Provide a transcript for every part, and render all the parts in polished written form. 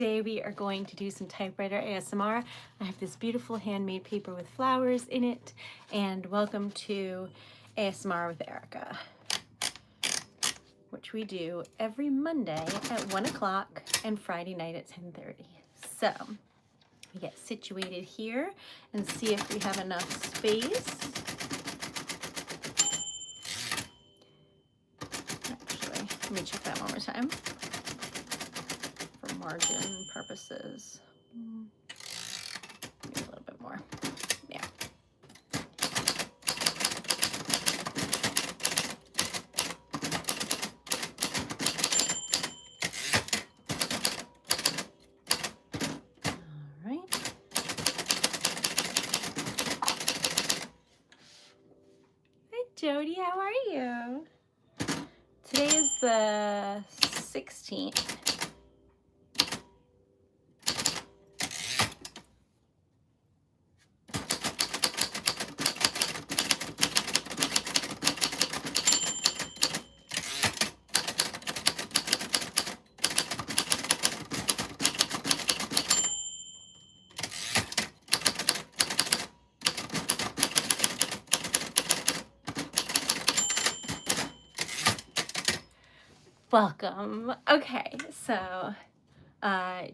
Today we are going to do some typewriter ASMR. I have this beautiful handmade paper with flowers in it, and welcome to ASMR with Erica, which we do every Monday at 1 o'clock and Friday night at 10:30. So we get situated here and see if we have enough space. Actually, let me check that one more time. For margin purposes. Maybe a little bit more. Yeah. All right. Hi, Jody. How are you? Today is the 16th. Welcome. Okay, so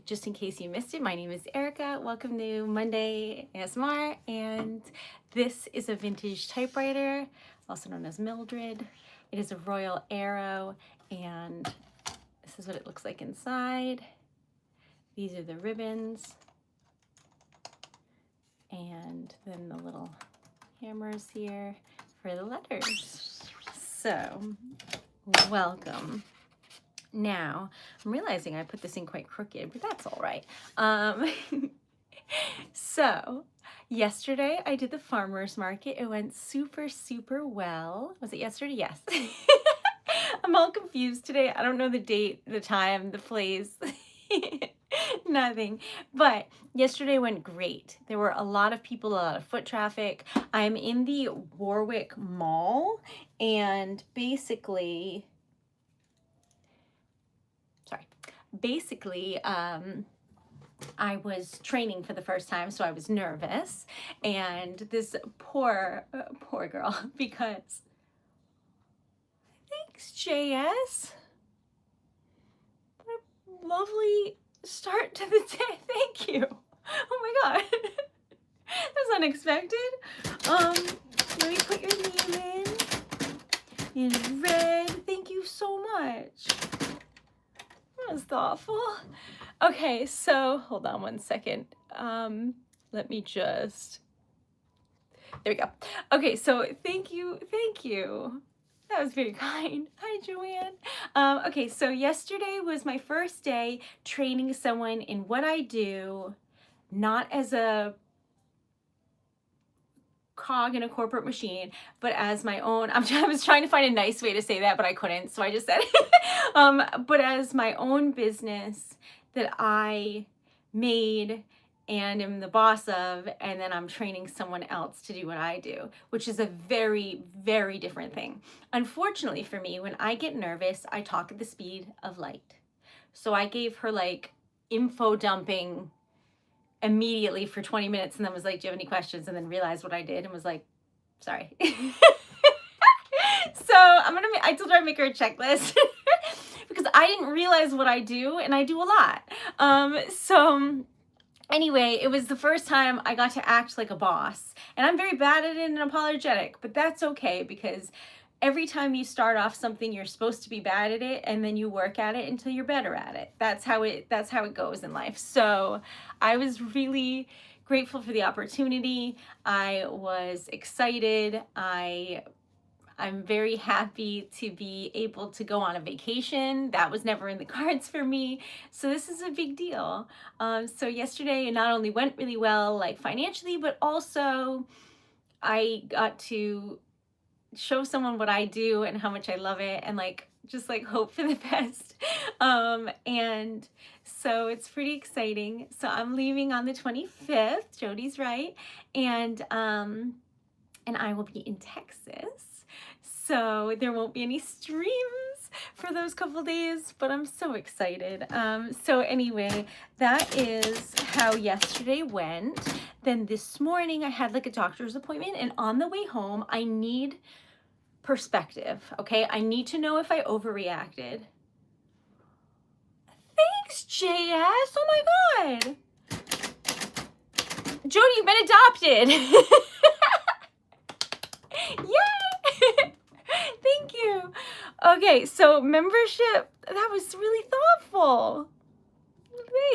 just in case you missed it, my name is Erica. Welcome to Monday ASMR, and this is a vintage typewriter, also known as Mildred. It is a Royal Arrow, and this is what it looks like inside. These are the ribbons, and then the little hammers here for the letters. So, welcome. Now, I'm realizing I put this in quite crooked, but that's all right. So, yesterday I did the farmer's market. It went super, super well. Was it yesterday? Yes. I'm all confused today. I don't know the date, the time, the place, nothing. But yesterday went great. There were a lot of people, a lot of foot traffic. I'm in the Warwick Mall, and basically, I was training for the first time, so I was nervous, and this poor girl, because thanks, JS. What a lovely start to the day. Thank you. Oh my god. That's unexpected. Let me put your name in red. Thank you so much. That was thoughtful. Okay, so hold on one second. Let me just, there we go. Okay, so thank you. That was very kind. Hi, Joanne. Okay, so yesterday was my first day training someone in what I do, not as a cog in a corporate machine, but as my own. I was trying to find a nice way to say that, but I couldn't, so I just said it. But as my own business that I made and am the boss of, and then I'm training someone else to do what I do, which is a very, very different thing. Unfortunately for me, when I get nervous, I talk at the speed of light. So I gave her like info dumping immediately for 20 minutes, and then was like, do you have any questions? And then realized what I did and was like, sorry. So I told her I'd make her a checklist because I didn't realize what I do, and I do a lot. So anyway, it was the first time I got to act like a boss, and I'm very bad at it and apologetic, but that's okay, because every time you start off something, you're supposed to be bad at it, and then you work at it until you're better at it. That's how it goes in life. So I was really grateful for the opportunity. I was excited. I'm very happy to be able to go on a vacation. That was never in the cards for me. So this is a big deal. So yesterday it not only went really well, like financially, but also I got to show someone what I do and how much I love it, and just hope for the best. And so it's pretty exciting. So I'm leaving on the 25th. Jody's right. And I will be in Texas. So there won't be any streams for those couple days, but I'm so excited. So anyway, that is how yesterday went. Then this morning I had like a doctor's appointment, and on the way home, I need perspective, okay? I need to know if I overreacted. Thanks, JS. Oh my God. Jody, you've been adopted. Yay! Thank you. Okay, so membership, that was really thoughtful.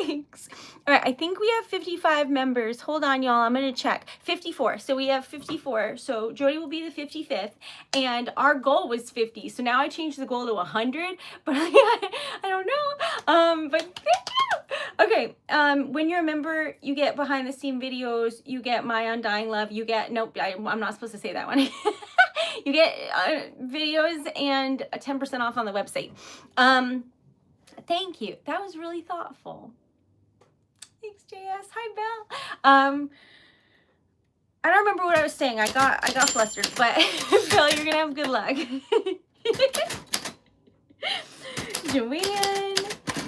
Thanks. All right, I think we have 55 members. Hold on, y'all. I'm going to check. 54. So we have 54. So Jody will be the 55th. And our goal was 50. So now I changed the goal to 100. But I don't know. But thank you. Okay. When you're a member, you get behind the scene videos. You get my undying love. You get, nope, I'm not supposed to say that one. You get videos and a 10% off on the website. Thank you. That was really thoughtful. Thanks, JS. Hi, Belle. I don't remember what I was saying. I got flustered, but Belle, you're gonna have good luck. Joanne.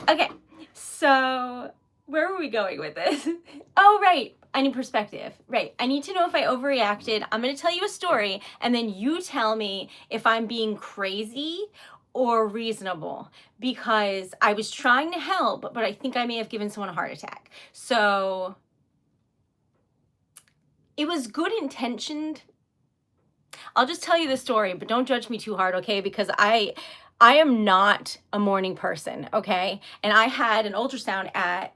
Okay, so where were we going with this? Oh, right. I need perspective. Right. I need to know if I overreacted. I'm gonna tell you a story, and then you tell me if I'm being crazy or reasonable, because I was trying to help, but I think I may have given someone a heart attack. So it was good intentioned. I'll just tell you the story, but don't judge me too hard, okay? Because I am not a morning person, okay? And I had an ultrasound at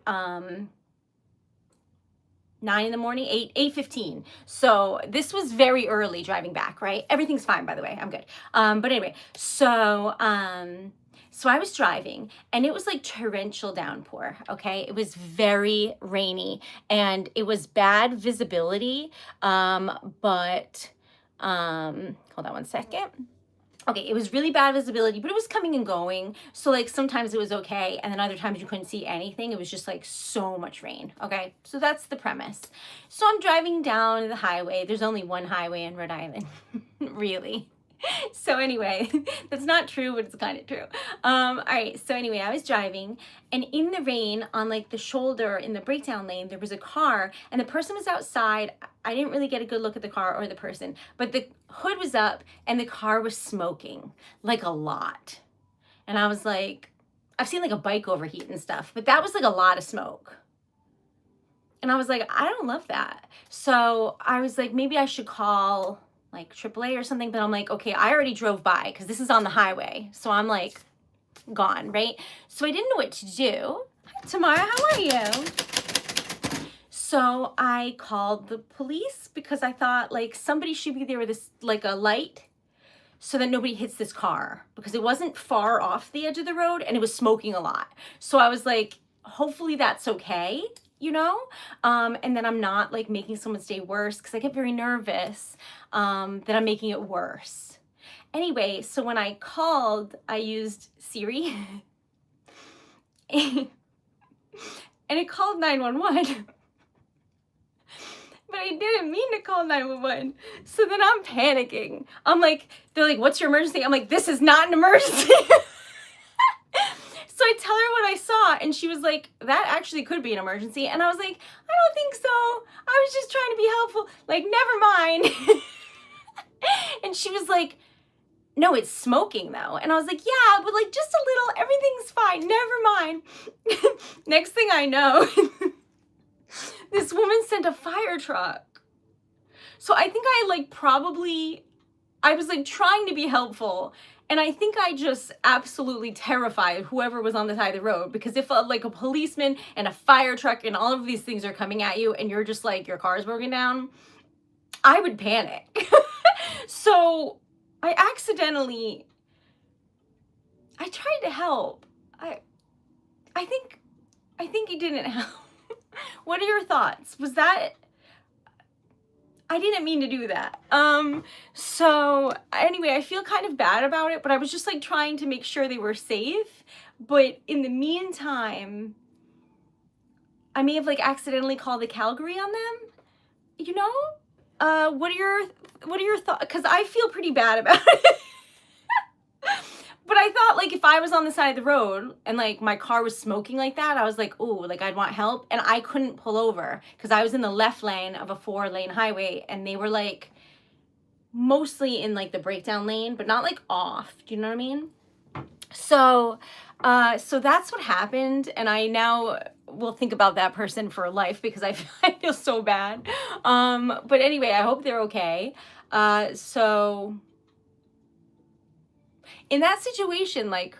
9 in the morning, 8:15. So this was very early driving back, right? Everything's fine, by the way. I'm good. But anyway, so I was driving, and it was like torrential downpour, okay? It was very rainy, and it was bad visibility, but hold on one second. Okay, it was really bad visibility, but it was coming and going. So like sometimes it was okay, and then other times you couldn't see anything. It was just like so much rain, okay? So that's the premise. So I'm driving down the highway. There's only one highway in Rhode Island, really. So anyway, that's not true, but it's kind of true. All right, so anyway, I was driving, and in the rain, on like the shoulder in the breakdown lane, there was a car, and the person was outside. I didn't really get a good look at the car or the person, but the hood was up, and the car was smoking, like a lot. And I was like, I've seen like a bike overheat and stuff, but that was like a lot of smoke. And I was like, I don't love that. So I was like, maybe I should call like AAA or something, but I'm like, okay, I already drove by because this is on the highway. So I'm like gone, right? So I didn't know what to do. Hi, Tamara, how are you? So I called the police because I thought like somebody should be there with this, like a light, so that nobody hits this car, because it wasn't far off the edge of the road and it was smoking a lot. So I was like, hopefully that's okay, you know? And then I'm not like making someone's day worse, because I get very nervous that I'm making it worse. Anyway, so when I called, I used Siri and it called 911. But I didn't mean to call 911. So then I'm panicking. I'm like, they're like, what's your emergency? I'm like, this is not an emergency. So I tell her what I saw, and she was like, that actually could be an emergency. And I was like, I don't think so. I was just trying to be helpful. Like, never mind. And she was like, no, it's smoking though. And I was like, yeah, but like just a little, everything's fine. Never mind. Next thing I know, this woman sent a fire truck. So I think I was like trying to be helpful. And I think I just absolutely terrified whoever was on the side of the road, because if like a policeman and a fire truck and all of these things are coming at you and you're just like, your car's broken down, I would panic. So I tried to help. I think it didn't help. What are your thoughts? Was that, I didn't mean to do that. So anyway, I feel kind of bad about it, but I was just like trying to make sure they were safe. But in the meantime, I may have like accidentally called the Calgary on them, you know? What are your thoughts? Because I feel pretty bad about it. But I thought, like, if I was on the side of the road and, like, my car was smoking like that, I was like, oh, like, I'd want help. And I couldn't pull over because I was in the left lane of a 4-lane highway, and they were, like, mostly in, like, the breakdown lane, but not, like, off. Do you know what I mean? So, so that's what happened, and I now will think about that person for life because I feel so bad. But anyway, I hope they're okay. So in that situation, like,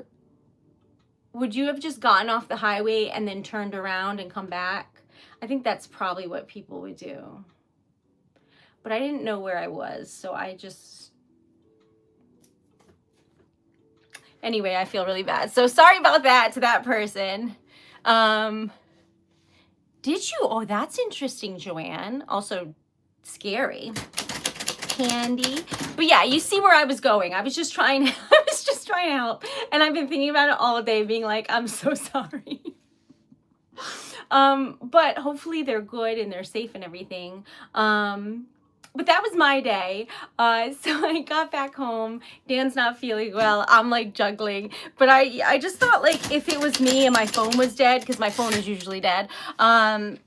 would you have just gotten off the highway and then turned around and come back? I think that's probably what people would do. But I didn't know where I was, so I just... Anyway, I feel really bad. So sorry about that to that person. Did you? Oh, that's interesting, Joanne. Also scary. Candy. But yeah, you see where I was going. I was just trying to help. And I've been thinking about it all day, being like, I'm so sorry. But hopefully they're good and they're safe and everything. But that was my day. So I got back home. Dan's not feeling well. I'm like juggling. But I just thought, like, if it was me and my phone was dead, because my phone is usually dead,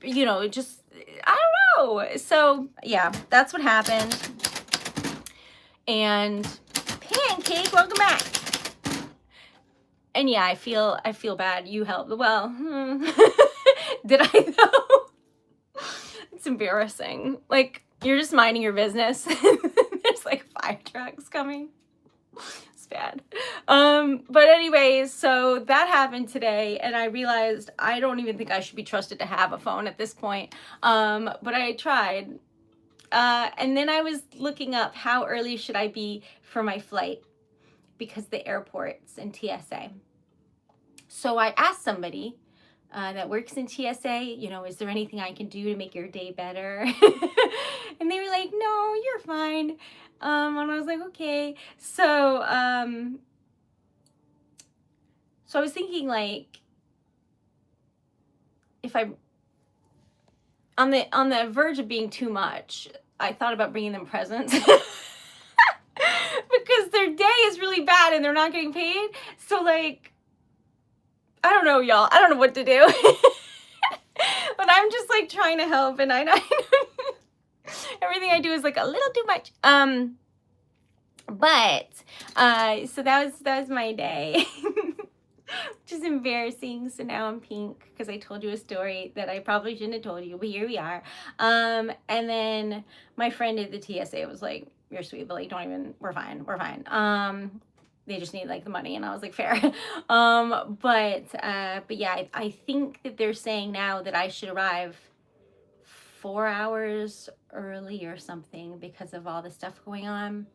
you know, it just, I don't know. So yeah, that's what happened. And Pancake, welcome back. And yeah, I feel bad. You helped. Well, did I though? It's embarrassing. Like, you're just minding your business. There's like 5 trucks coming. It's bad. But anyways, so that happened today, and I realized I don't even think I should be trusted to have a phone at this point. But I tried. And then I was looking up how early should I be for my flight, because the airports and TSA. So I asked somebody that works in TSA, you know, is there anything I can do to make your day better? And they were like, no, you're fine. And I was like, okay. So I was thinking, like, if I'm on the verge of being too much, I thought about bringing them presents. Because their day is really bad and they're not getting paid. So, like, I don't know, y'all. I don't know what to do. But I'm just, like, trying to help, and I know everything I do is, like, a little too much. But so that was my day. Which is embarrassing. So now I'm pink because I told you a story that I probably shouldn't have told you, but here we are. And then my friend at the TSA was like, you're sweet, but, like, don't even, we're fine. They just need, like, the money. And I was like, fair. But yeah, I think that they're saying now that I should arrive 4 hours early or something because of all the stuff going on.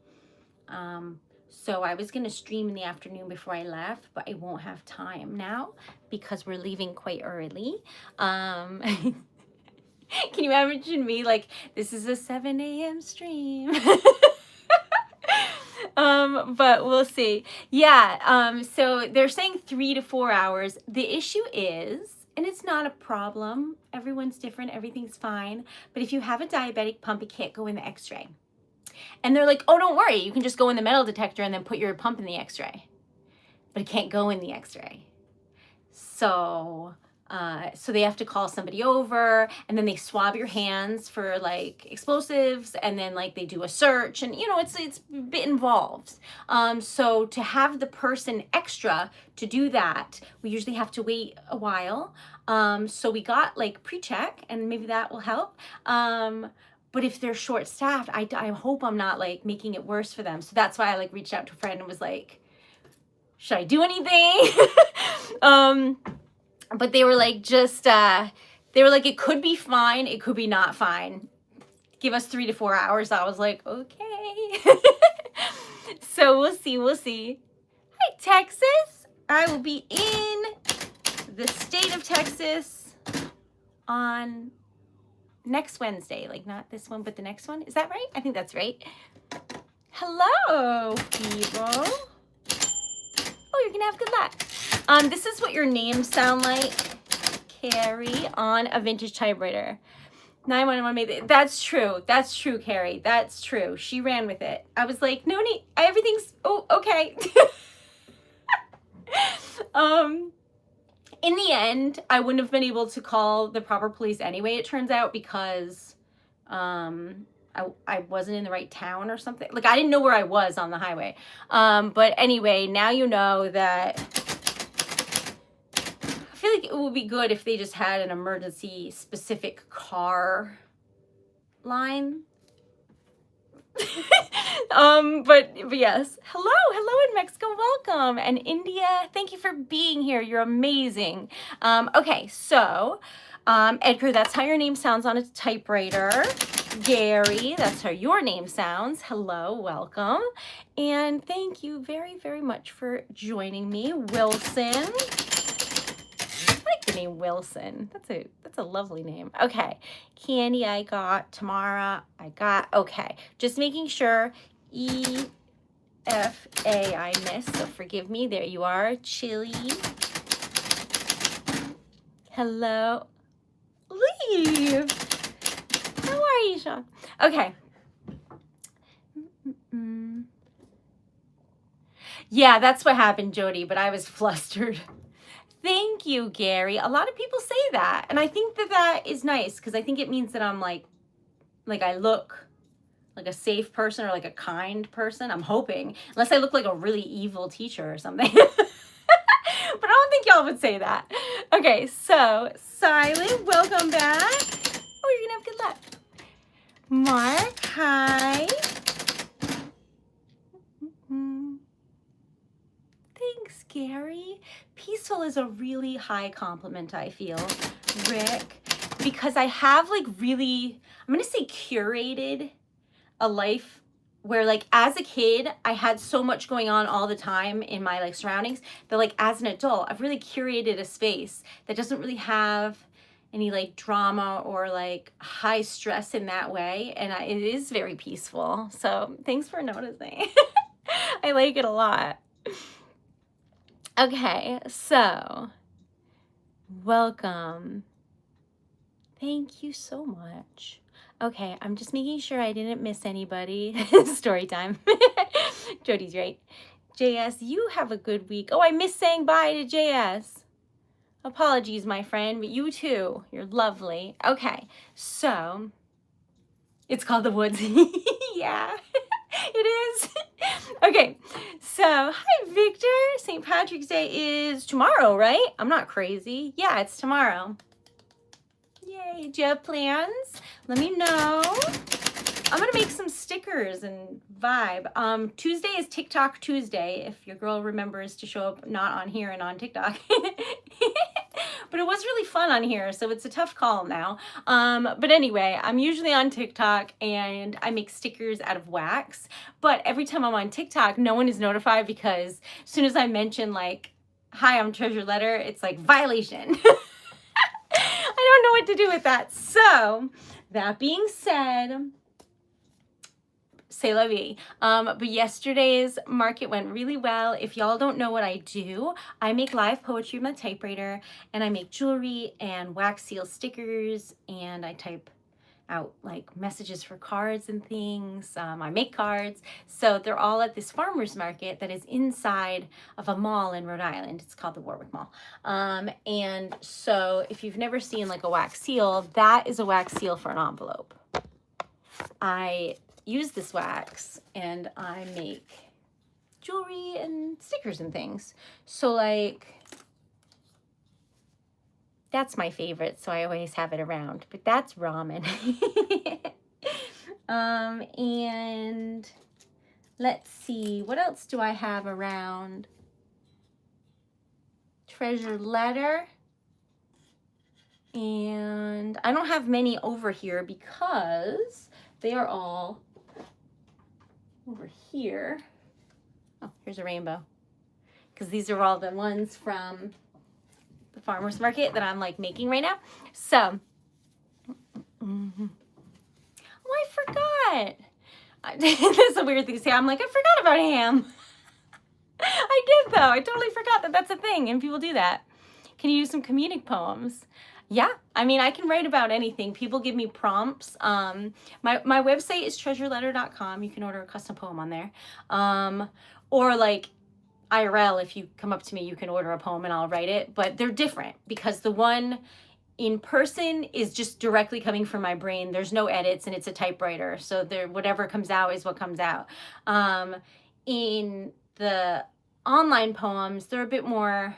So I was going to stream in the afternoon before I left, but I won't have time now because we're leaving quite early. Can you imagine me, like, this is a 7 a.m. stream? But we'll see. Yeah, so they're saying 3 to 4 hours. The issue is, and it's not a problem, everyone's different, everything's fine, but if you have a diabetic pump, it can't go in the x-ray. And they're like, oh, don't worry, you can just go in the metal detector and then put your pump in the x-ray. But it can't go in the x-ray. So they have to call somebody over, and then they swab your hands for, like, explosives, and then, like, they do a search, and, you know, it's a bit involved. So to have the person extra to do that, we usually have to wait a while. So we got, like, pre-check, and maybe that will help. But if they're short-staffed, I hope I'm not, like, making it worse for them. So that's why I, like, reached out to a friend and was like, should I do anything? But they were like, they were like, it could be fine, it could be not fine. Give us 3 to 4 hours. I was like, okay. So we'll see. Hi, Texas. I will be in the state of Texas on next Wednesday. Like, not this one, but the next one. Is that right? I think that's right. Hello, people. Oh, you're gonna have good luck. This is what your names sound like, Carrie, on a vintage typewriter. 911 made it. That's true, Carrie. That's true. She ran with it. I was like, no need. Everything's, oh, okay. In the end, I wouldn't have been able to call the proper police anyway, it turns out, because I wasn't in the right town or something. Like, I didn't know where I was on the highway. But anyway, now you know that. I feel like it would be good if they just had an emergency specific car line. But yes, hello in Mexico, welcome, and India, thank you for being here, you're amazing. Okay, so Edgar, that's how your name sounds on a typewriter. Gary, that's how your name sounds. Hello, welcome, and thank you very, very much for joining me. Wilson, I like the name Wilson. That's a lovely name. Okay, Candy, I got. Tamara, I got. Okay, just making sure. EFA, I missed, so forgive me. There you are. Chili. Hello. Leave. How are you, Sean? Okay. Yeah, that's what happened, Jody, but I was flustered. Thank you, Gary. A lot of people say that, and I think that is nice, because I think it means that I'm like I look like a safe person or like a kind person. I'm hoping, unless I look like a really evil teacher or something. But I don't think y'all would say that. Okay, so Silent, welcome back. Oh, you're gonna have good luck. Mark, hi. Thanks, Gary. Peaceful is a really high compliment, I feel. Rick, because I have like really, I'm gonna say curated a life where, like, as a kid, I had so much going on all the time in my like surroundings that, like, as an adult, I've really curated a space that doesn't really have any like drama or like high stress in that way, and it is very peaceful. So thanks for noticing. I like it a lot. Okay, so welcome. Thank you so much. Okay, I'm just making sure I didn't miss anybody. Story time. Jody's right. JS, you have a good week. Oh, I missed saying bye to JS. Apologies, my friend, but you too. You're lovely. Okay, so it's called The Woods. Yeah, it is. Okay, so hi, Victor. St. Patrick's Day is tomorrow, right? I'm not crazy. Yeah, it's tomorrow. Yay, do you have plans? Let me know. I'm gonna make some stickers and vibe. Tuesday is TikTok Tuesday, if your girl remembers to show up not on here and on TikTok. But it was really fun on here, so it's a tough call now. But anyway, I'm usually on TikTok and I make stickers out of wax. But every time I'm on TikTok, no one is notified, because as soon as I mention like, hi, I'm TreasuredLetter, it's like violation. I don't know what to do with that. So that being said, c'est la vie. But yesterday's market went really well. If y'all don't know what I do, I make live poetry with my typewriter, and I make jewelry and wax seal stickers, and I type out like messages for cards and things. I make cards. So they're all at this farmer's market that is inside of a mall in Rhode Island. It's called the Warwick Mall. And so if you've never seen like a wax seal, that is a wax seal for an envelope. I use this wax and I make jewelry and stickers and things. So like, that's my favorite, so I always have it around. But that's ramen. And let's see, what else do I have around? TreasuredLetter. And I don't have many over here because they are all over here. Oh, here's a rainbow. Because these are all the ones from the farmer's market that I'm like making right now. So, oh, I forgot. That's a weird thing to say. I'm like, I forgot about ham. I did though. I totally forgot that that's a thing and people do that. Can you do some comedic poems? Yeah, I mean, I can write about anything. People give me prompts. My website is treasuredletter.com. You can order a custom poem on there. Or like, IRL, if you come up to me, you can order a poem and I'll write it, but they're different because the one in person is just directly coming from my brain. There's no edits and it's a typewriter. So there, whatever comes out is what comes out. In the online poems, they're a bit more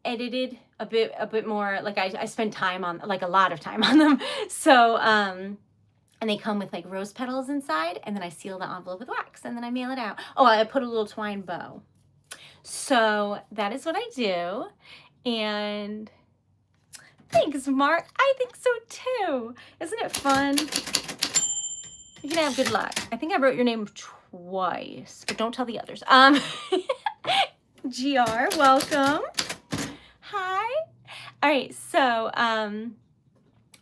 edited, a bit more, like I spend time on, like a lot of time on them. So, and they come with like rose petals inside, and then I seal the envelope with wax, and then I mail it out. Oh, I put a little twine bow. So that is what I do. And thanks, Mark. I think so too. Isn't it fun? You're gonna have good luck. I think I wrote your name twice, but don't tell the others. GR, welcome. Hi. All right, so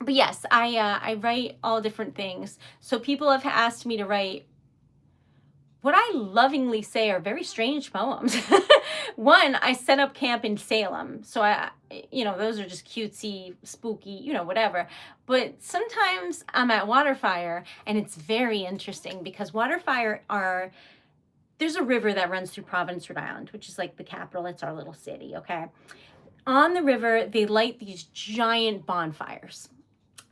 but yes, I write all different things. So people have asked me to write what I lovingly say are very strange poems. One, I set up camp in Salem. So those are just cutesy, spooky, whatever. But sometimes I'm at Waterfire and it's very interesting because Waterfire there's a river that runs through Providence, Rhode Island, which is like the capital. It's our little city, okay? On the river, they light these giant bonfires.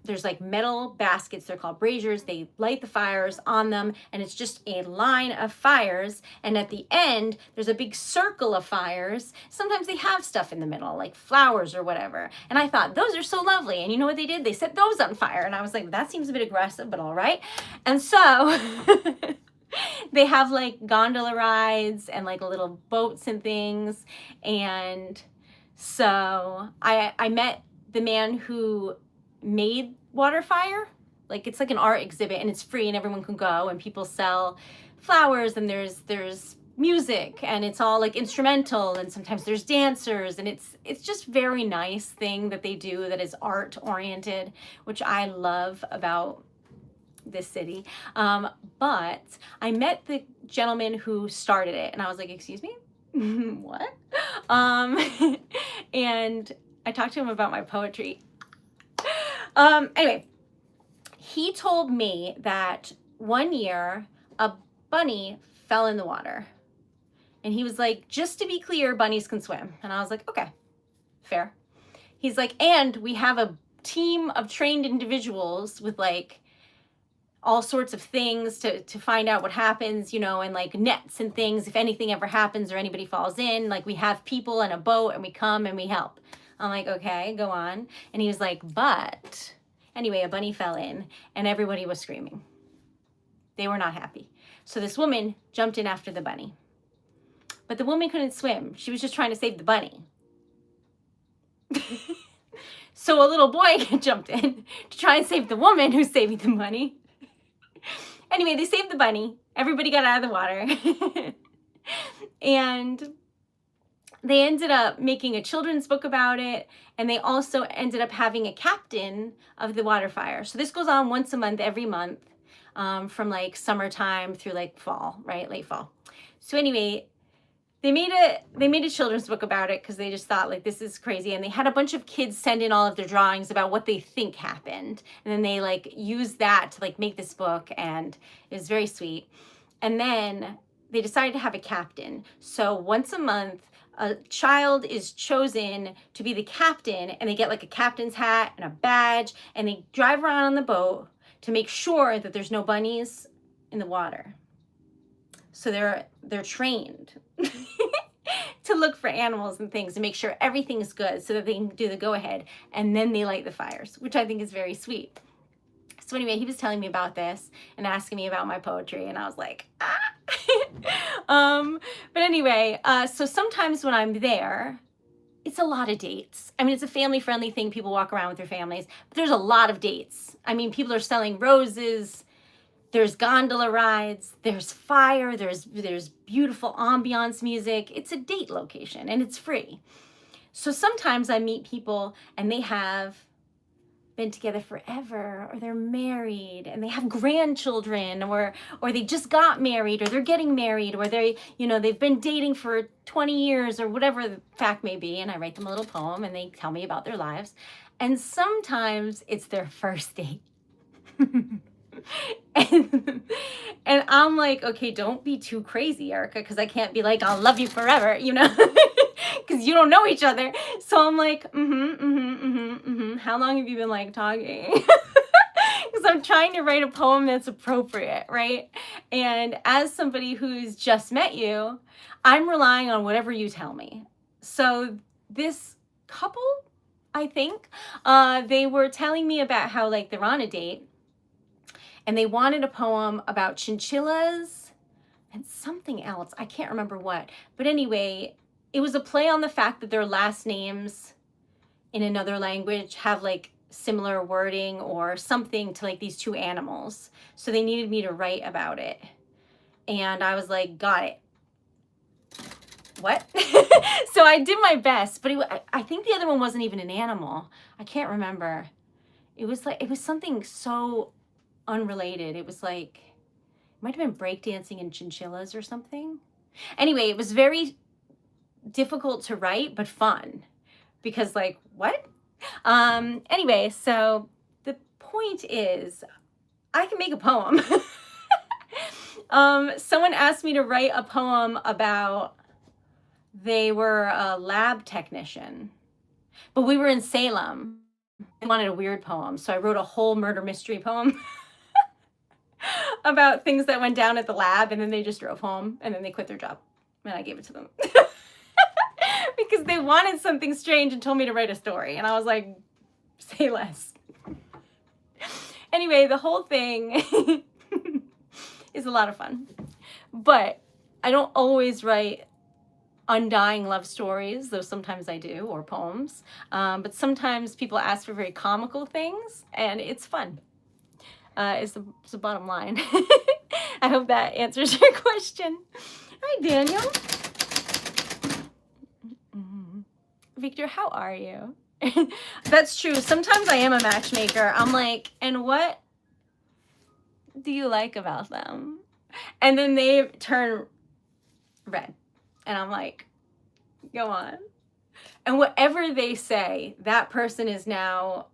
There's like metal baskets, they're called braziers. They light the fires on them, and it's just a line of fires. And at the end, there's a big circle of fires. Sometimes they have stuff in the middle, like flowers or whatever. And I thought, those are so lovely. And you know what they did? They set those on fire. And I was like, that seems a bit aggressive, but all right. And so they have like gondola rides and like little boats and things. And so I met the man who made Waterfire. Like, it's like an art exhibit and it's free and everyone can go, and people sell flowers, and there's music, and it's all like instrumental, and sometimes there's dancers, and it's just very nice thing that they do that is art oriented, which I love about this city. But I met the gentleman who started it, and I was like, excuse me? What? And I talked to him about my poetry. Anyway, he told me that one year a bunny fell in the water, and he was like, just to be clear, bunnies can swim. And I was like, okay, fair. He's like, and we have a team of trained individuals with like all sorts of things to find out what happens, and like nets and things. If anything ever happens or anybody falls in, like we have people and a boat and we come and we help. I'm like, okay, go on. And he was like, but anyway, a bunny fell in and everybody was screaming. They were not happy. So this woman jumped in after the bunny. But the woman couldn't swim. She was just trying to save the bunny. So a little boy jumped in to try and save the woman who's saving the bunny. Anyway, they saved the bunny. Everybody got out of the water. And they ended up making a children's book about it. And they also ended up having a captain of the Waterfire. So this goes on once a month, every month, from like summertime through like fall, right? Late fall. So anyway, they made a children's book about it because they just thought like, this is crazy. And they had a bunch of kids send in all of their drawings about what they think happened. And then they like used that to like make this book, and it was very sweet. And then they decided to have a captain. So once a month, a child is chosen to be the captain, and they get like a captain's hat and a badge, and they drive around on the boat to make sure that there's no bunnies in the water. So they're trained to look for animals and things, to make sure everything's good so that they can do the go ahead, and then they light the fires, which I think is very sweet. So anyway, he was telling me about this and asking me about my poetry, and I was like, ah. But anyway, so sometimes when I'm there, it's a lot of dates. I mean, it's a family-friendly thing. People walk around with their families, but there's a lot of dates. I mean, people are selling roses. There's gondola rides, there's fire, there's beautiful ambiance music. It's a date location and it's free. So sometimes I meet people and they have been together forever, or they're married and they have grandchildren, or they just got married, or they're getting married, or they've been dating for 20 years, or whatever the fact may be. And I write them a little poem and they tell me about their lives. And sometimes it's their first date. and, and I'm like, okay, don't be too crazy, Erica, because I can't be like, I'll love you forever, you know, because you don't know each other. So I'm like, how long have you been like talking? Because I'm trying to write a poem that's appropriate, right? And as somebody who's just met you, I'm relying on whatever you tell me. So this couple, I think, they were telling me about how like they're on a date and they wanted a poem about chinchillas and something else. I can't remember what. But anyway, it was a play on the fact that their last names in another language have like similar wording or something to like these two animals. So they needed me to write about it. And I was like, got it. What? So I did my best, but I think the other one wasn't even an animal. I can't remember. It was something so unrelated. It was like, it might have been breakdancing and chinchillas or something. Anyway, it was very difficult to write, but fun because like, what? Anyway, so the point is I can make a poem. Someone asked me to write a poem about, they were a lab technician, but we were in Salem and wanted a weird poem. So I wrote a whole murder mystery poem about things that went down at the lab, and then they just drove home and then they quit their job and I gave it to them because they wanted something strange and told me to write a story. And I was like, say less. Anyway, the whole thing is a lot of fun, but I don't always write undying love stories, though sometimes I do, or poems. But sometimes people ask for very comical things, and it's fun. Is the bottom line. I hope that answers your question. Hi, Daniel. Victor, how are you? That's true. Sometimes I am a matchmaker. I'm like, and what do you like about them? And then they turn red. And I'm like, go on. And whatever they say, that person is now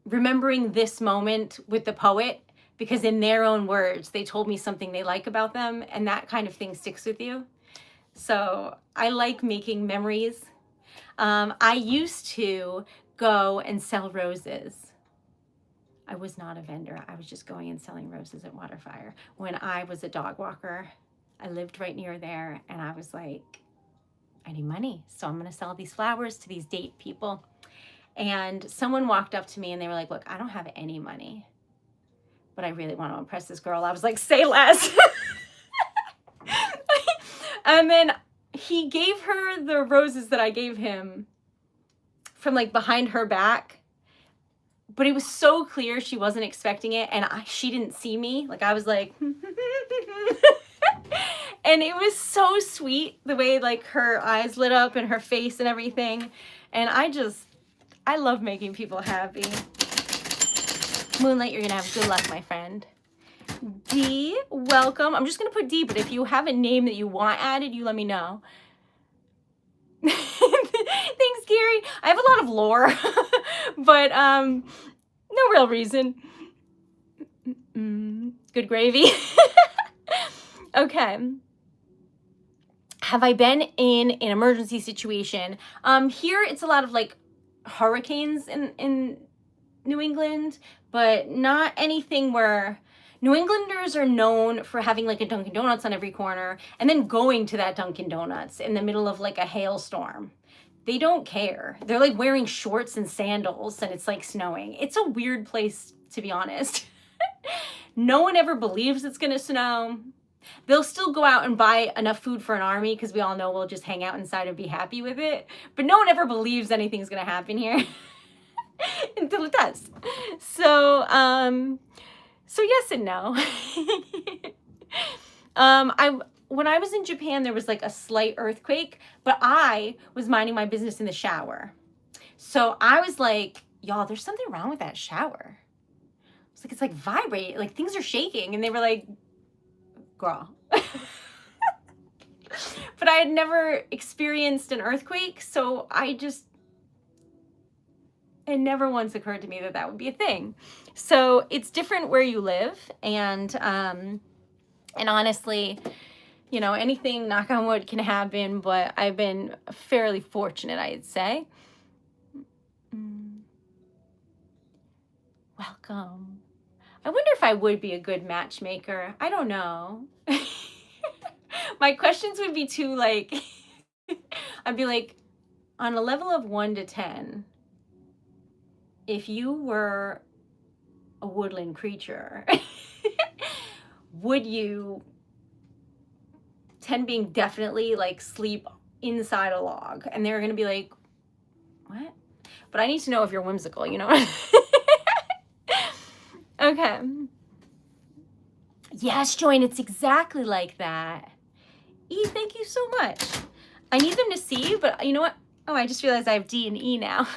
remembering this moment with the poet, because in their own words, they told me something they like about them, and that kind of thing sticks with you. So I like making memories. I used to go and sell roses. I was not a vendor. I was just going and selling roses at Waterfire. When I was a dog walker, I lived right near there, and I was like, I need money, so I'm gonna sell these flowers to these date people. And someone walked up to me and they were like, look, I don't have any money, but I really want to impress this girl. I was like, say less. And then he gave her the roses that I gave him from like behind her back, but it was so clear she wasn't expecting it, and she didn't see me. Like I was like, and it was so sweet the way like her eyes lit up and her face and everything. And I love making people happy. Moonlight, you're gonna have good luck, my friend. D, welcome. I'm just gonna put D, but if you have a name that you want added, you let me know. Thanks, Gary. I have a lot of lore, but no real reason. Good gravy. Okay. Have I been in an emergency situation? Here it's a lot of like hurricanes in New England, but not anything where New Englanders are known for having like a Dunkin' Donuts on every corner and then going to that Dunkin' Donuts in the middle of like a hailstorm. They don't care. They're like wearing shorts and sandals and it's like snowing. It's a weird place, to be honest. No one ever believes it's gonna snow. They'll still go out and buy enough food for an army because we all know we'll just hang out inside and be happy with it. But no one ever believes anything's gonna happen here until it does. So yes and no. When I was in Japan, there was like a slight earthquake, but I was minding my business in the shower. So I was like, y'all, there's something wrong with that shower. It's like vibrating, like things are shaking. And they were like, girl. But I had never experienced an earthquake, so I It never once occurred to me that that would be a thing. So it's different where you live, and honestly, you know, anything, knock on wood, can happen, but I've been fairly fortunate, I'd say. Welcome. I wonder if I would be a good matchmaker. I don't know. My questions would be too, like, I'd be like, on a level of 1 to 10, if you were a woodland creature, would you, 10 being definitely like sleep inside a log? And they're going to be like, what? But I need to know if you're whimsical, you know? Okay. Yes, Join, it's exactly like that. E, thank you so much. I need them to see, but you know what? Oh, I just realized I have D and E now.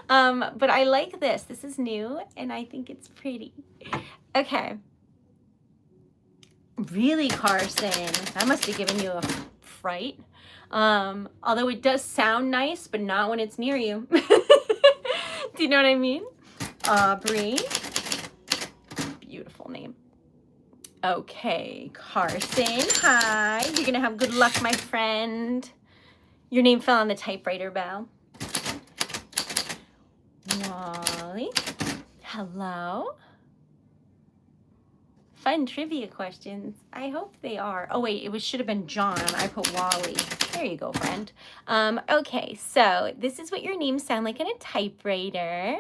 But I like this. This is new, and I think it's pretty. Okay. Really, Carson? That must have given you a fright. Although it does sound nice, but not when it's near you. Do you know what I mean? Aubrey. Beautiful name. Okay, Carson, hi. You're gonna have good luck, my friend. Your name fell on the typewriter, Belle. Wally, hello. Fun trivia questions. I hope they are. Oh wait, should have been John. I put Wally. There you go, friend. Okay, so this is what your names sound like in a typewriter.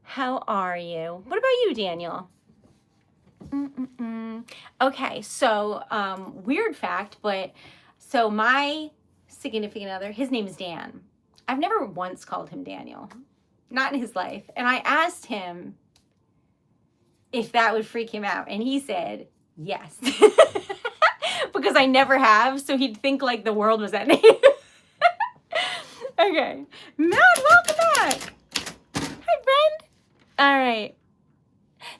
How are you? What about you, Daniel? Okay, so weird fact, but so my significant other, his name is Dan. I've never once called him Daniel, not in his life. And I asked him if that would freak him out, and he said yes. Because I never have, so he'd think like the world was ending. Okay, Matt, welcome back. Hi, friend. All right.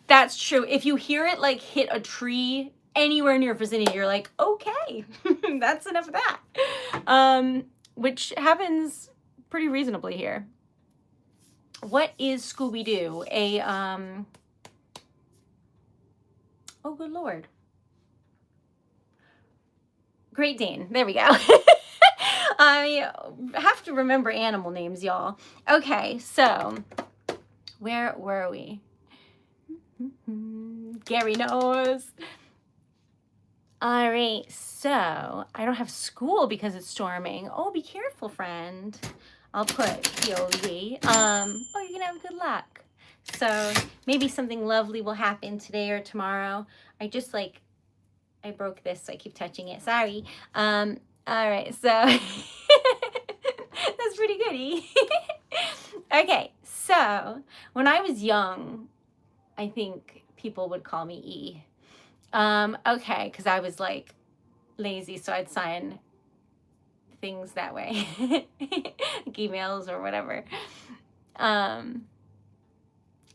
That's true. If you hear it like hit a tree anywhere in your vicinity, you're like, okay, that's enough of that. Which happens pretty reasonably here. What is Scooby-Doo? Oh, good Lord. Great Dane. There we go. I have to remember animal names, y'all. Okay, so where were we? Gary knows. All right, so I don't have school because it's storming. Oh, be careful, friend. I'll put POV. Oh, you're gonna have good luck. So maybe something lovely will happen today or tomorrow. I broke this, so I keep touching it. Sorry. All right, so that's pretty goody. Okay, so when I was young, I think people would call me E. Okay, because I was like lazy, so I'd sign things that way, like emails or whatever. I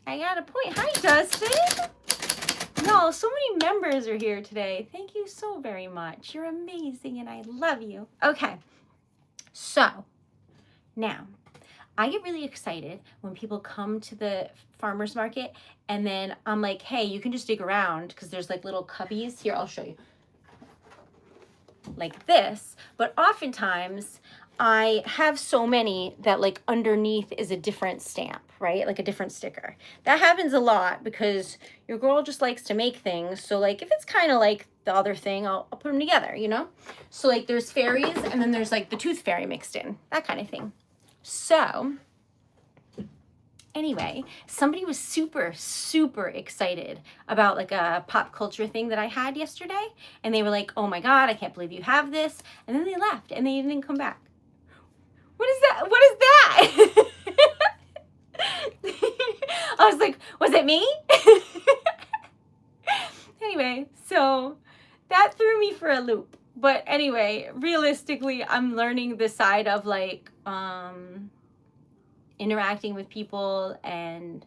got a point. Hi, Dustin. Y'all, so many members are here today. Thank you so very much. You're amazing, and I love you. Okay, so now I get really excited when people come to the farmer's market, and then I'm like, hey, you can just dig around because there's like little cubbies. Here, I'll show you. Like this, but oftentimes I have so many that like underneath is a different stamp, right? Like a different sticker. That happens a lot because your girl just likes to make things. So like if it's kind of like the other thing, I'll put them together, you know? So like there's fairies and then there's like the tooth fairy mixed in, that kind of thing. So anyway, somebody was super, super excited about like a pop culture thing that I had yesterday. And they were like, oh my God, I can't believe you have this. And then they left and they didn't come back. What is that? What is that? I was like, was it me? Anyway, so that threw me for a loop. But anyway, realistically, I'm learning the side of like, interacting with people and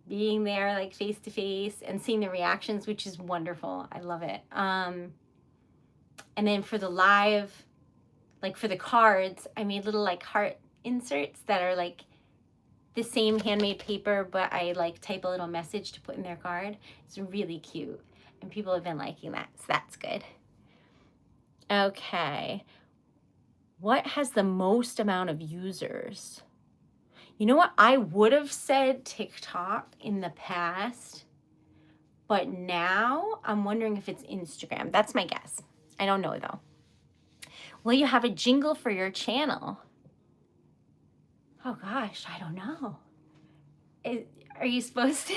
being there like face to face and seeing the reactions, which is wonderful. I love it. And then for the live, like for the cards, I made little like heart inserts that are like the same handmade paper, but I like type a little message to put in their card. It's really cute. And people have been liking that, so that's good. Okay. What has the most amount of users? You know what? I would have said TikTok in the past, but now I'm wondering if it's Instagram. That's my guess. I don't know though. Will you have a jingle for your channel? Oh gosh, I don't know. Are you supposed to?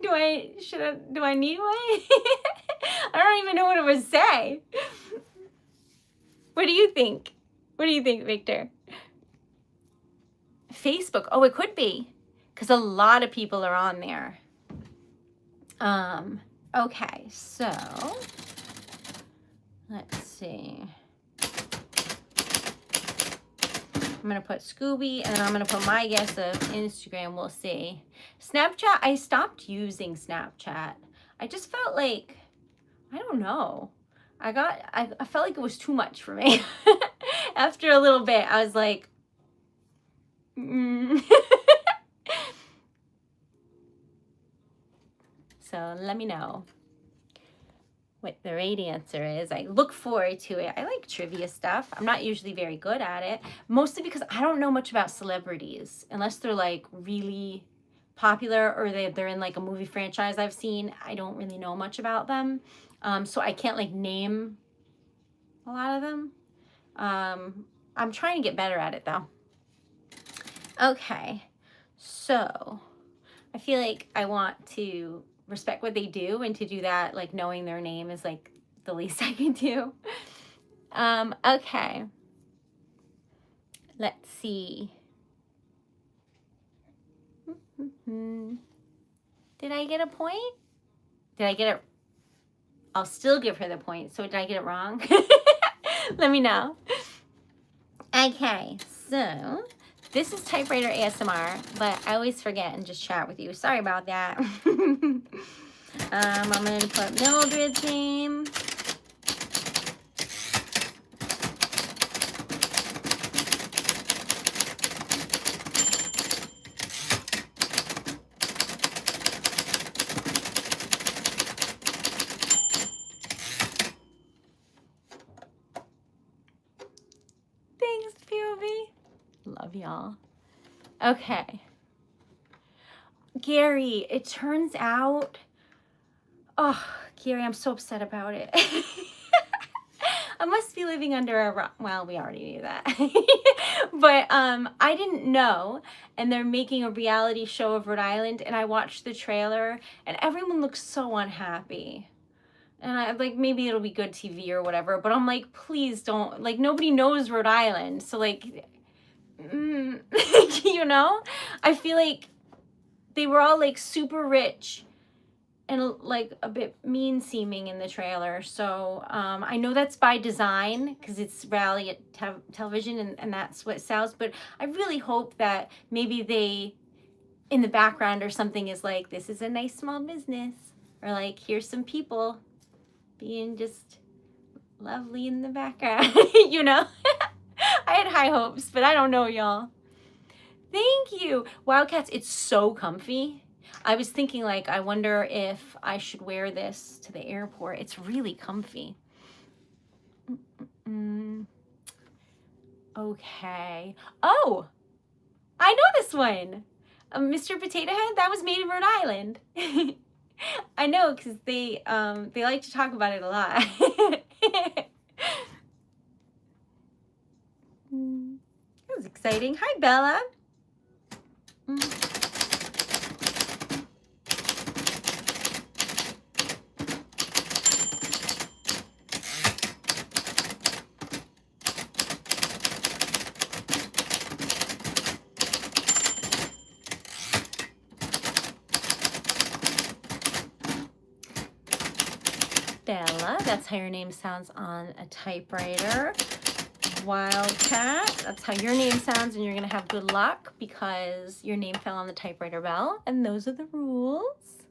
Do I need one? I don't even know what it would say. What do you think? What do you think, Victor? Facebook. Oh, it could be, because a lot of people are on there. Okay, so let's see. I'm going to put Scooby, and then I'm going to put my guess of Instagram. We'll see. Snapchat, I stopped using Snapchat. I just felt like, I don't know. I felt like it was too much for me. After a little bit, I was like, So let me know what the right answer is. I look forward to it. I like trivia stuff. I'm not usually very good at it, mostly because I don't know much about celebrities unless they're like really popular or they're in like a movie franchise I've seen. I don't really know much about them. So I can't like name a lot of them. I'm trying to get better at it though. Okay, so I feel like I want to respect what they do, and to do that, like knowing their name is like the least I can do. Okay. Let's see. Did I get a point? Did I get it? I'll still give her the point. So did I get it wrong? Let me know. Okay, so this is typewriter ASMR, but I always forget and just chat with you. Sorry about that. I'm going to put Mildred's name. Thanks, POV. Love y'all. Okay. Gary, it turns out, oh, Gary, I'm so upset about it. I must be living under a rock. Well, we already knew that. But I didn't know. And they're making a reality show of Rhode Island. And I watched the trailer. And everyone looks so unhappy. And I like, maybe it'll be good TV or whatever. But I'm like, please don't. Like, nobody knows Rhode Island. So, like, you know? I feel like they were all, like, super rich and like a bit mean seeming in the trailer. So I know that's by design because it's reality television and that's what sells. But I really hope that maybe they, in the background or something, is like, this is a nice small business. Or like, here's some people being just lovely in the background, you know? I had high hopes, but I don't know, y'all. Thank you. Wildcats, it's so comfy. I was thinking, like, I wonder if I should wear this to the airport. It's really comfy. Okay. Oh, I know this one. Mr. Potato Head, that was made in Rhode Island. I know, because they like to talk about it a lot. That was exciting. Hi, Bella. Bella, that's how your name sounds on a typewriter. Wildcat, that's how your name sounds, and you're gonna have good luck because your name fell on the typewriter bell, and those are the rules.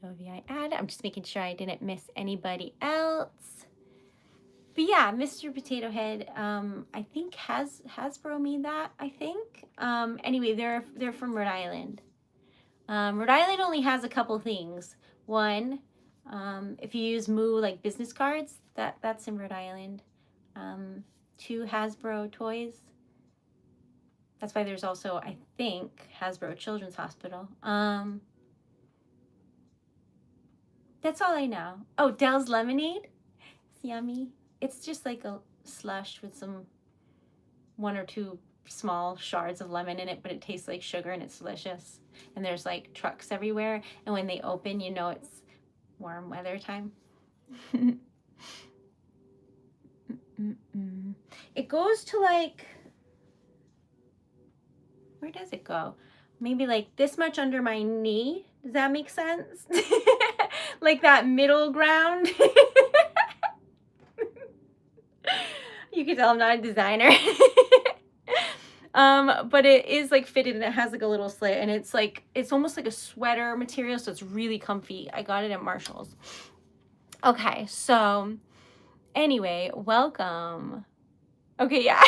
OVI add, I'm just making sure I didn't miss anybody else. But yeah, Mr. Potato Head, I think Hasbro made that, I think. Anyway, they're from Rhode Island. Rhode Island only has a couple things. One, if you use Moo like business cards, that's in Rhode Island. Two, Hasbro toys. That's why there's also, I think, Hasbro Children's Hospital. That's all I know. Oh, Dell's Lemonade. It's yummy. It's just like a slush with some 1 or 2 small shards of lemon in it, but it tastes like sugar and it's delicious. And there's like trucks everywhere. And when they open, you know it's warm weather time. It goes to like, where does it go? Maybe like this much under my knee. Does that make sense? Like that middle ground. You can tell I'm not a designer. But it is like fitted and it has like a little slit and it's like, it's almost like a sweater material. So it's really comfy. I got it at Marshall's. Okay. So anyway, welcome. Okay. Yeah.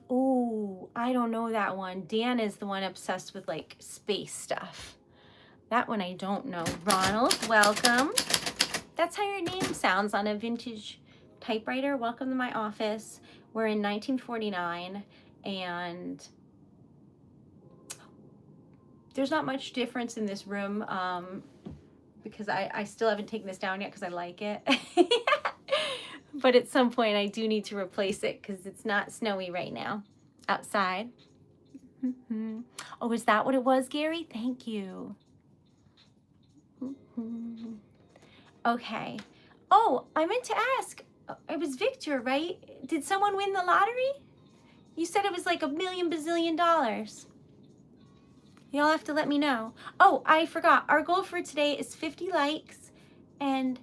Oh, I don't know that one. Dan is the one obsessed with like space stuff. That one I don't know. Ronald, welcome. That's how your name sounds on a vintage typewriter. Welcome to my office. We're in 1949 and there's not much difference in this room because I still haven't taken this down yet because I like it. But at some point I do need to replace it because it's not snowy right now outside. Oh, is that what it was, Gary? Thank you. Okay. Oh, I meant to ask. It was Victor, right? Did someone win the lottery? You said it was like $1 million bazillion. You'll have to let me know. Oh, I forgot. Our goal for today is 50 likes and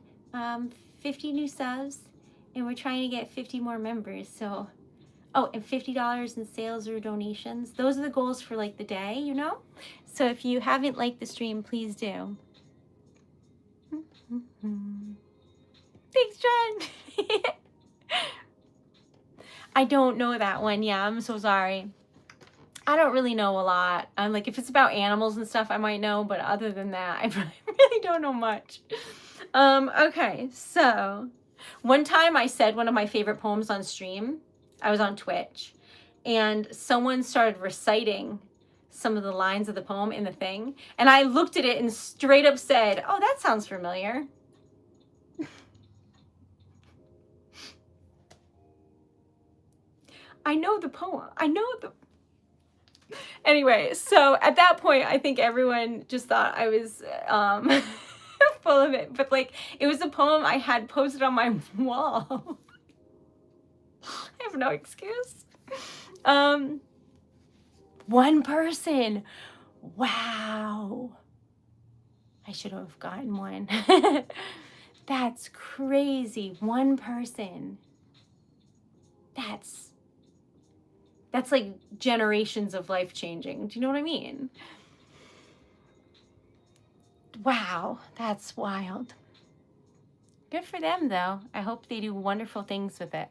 50 new subs. And we're trying to get 50 more members. So, oh, and $50 in sales or donations. Those are the goals for like the day, you know? So if you haven't liked the stream, please do. Thanks, John. I don't know that one. Yeah, I'm so sorry. I don't really know a lot. I'm like, if it's about animals and stuff, I might know. But other than that, I really don't know much. Okay, so one time I said one of my favorite poems on stream. I was on Twitch. And someone started reciting some of the lines of the poem in the thing. And I looked at it and straight up said, oh, that sounds familiar. I know the poem. I know the... Anyway, so at that point, I think everyone just thought I was full of it. But like, it was a poem I had posted on my wall. I have no excuse. One person. Wow. I should have gotten one. That's crazy. One person. That's like generations of life changing. Do you know what I mean? Wow, that's wild. Good for them, though. I hope they do wonderful things with it.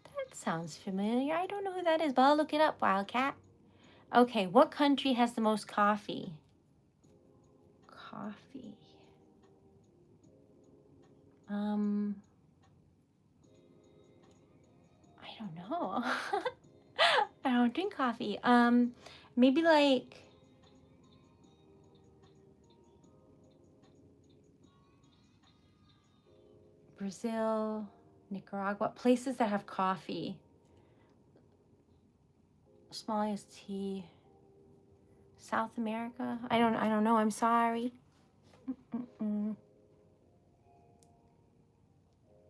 That sounds familiar. I don't know who that is, but I'll look it up, Wildcat. Okay, what country has the most coffee? Coffee. I don't know. I don't drink coffee. Maybe like Brazil, Nicaragua, places that have coffee. Small iced tea. South America. I don't know. I'm sorry.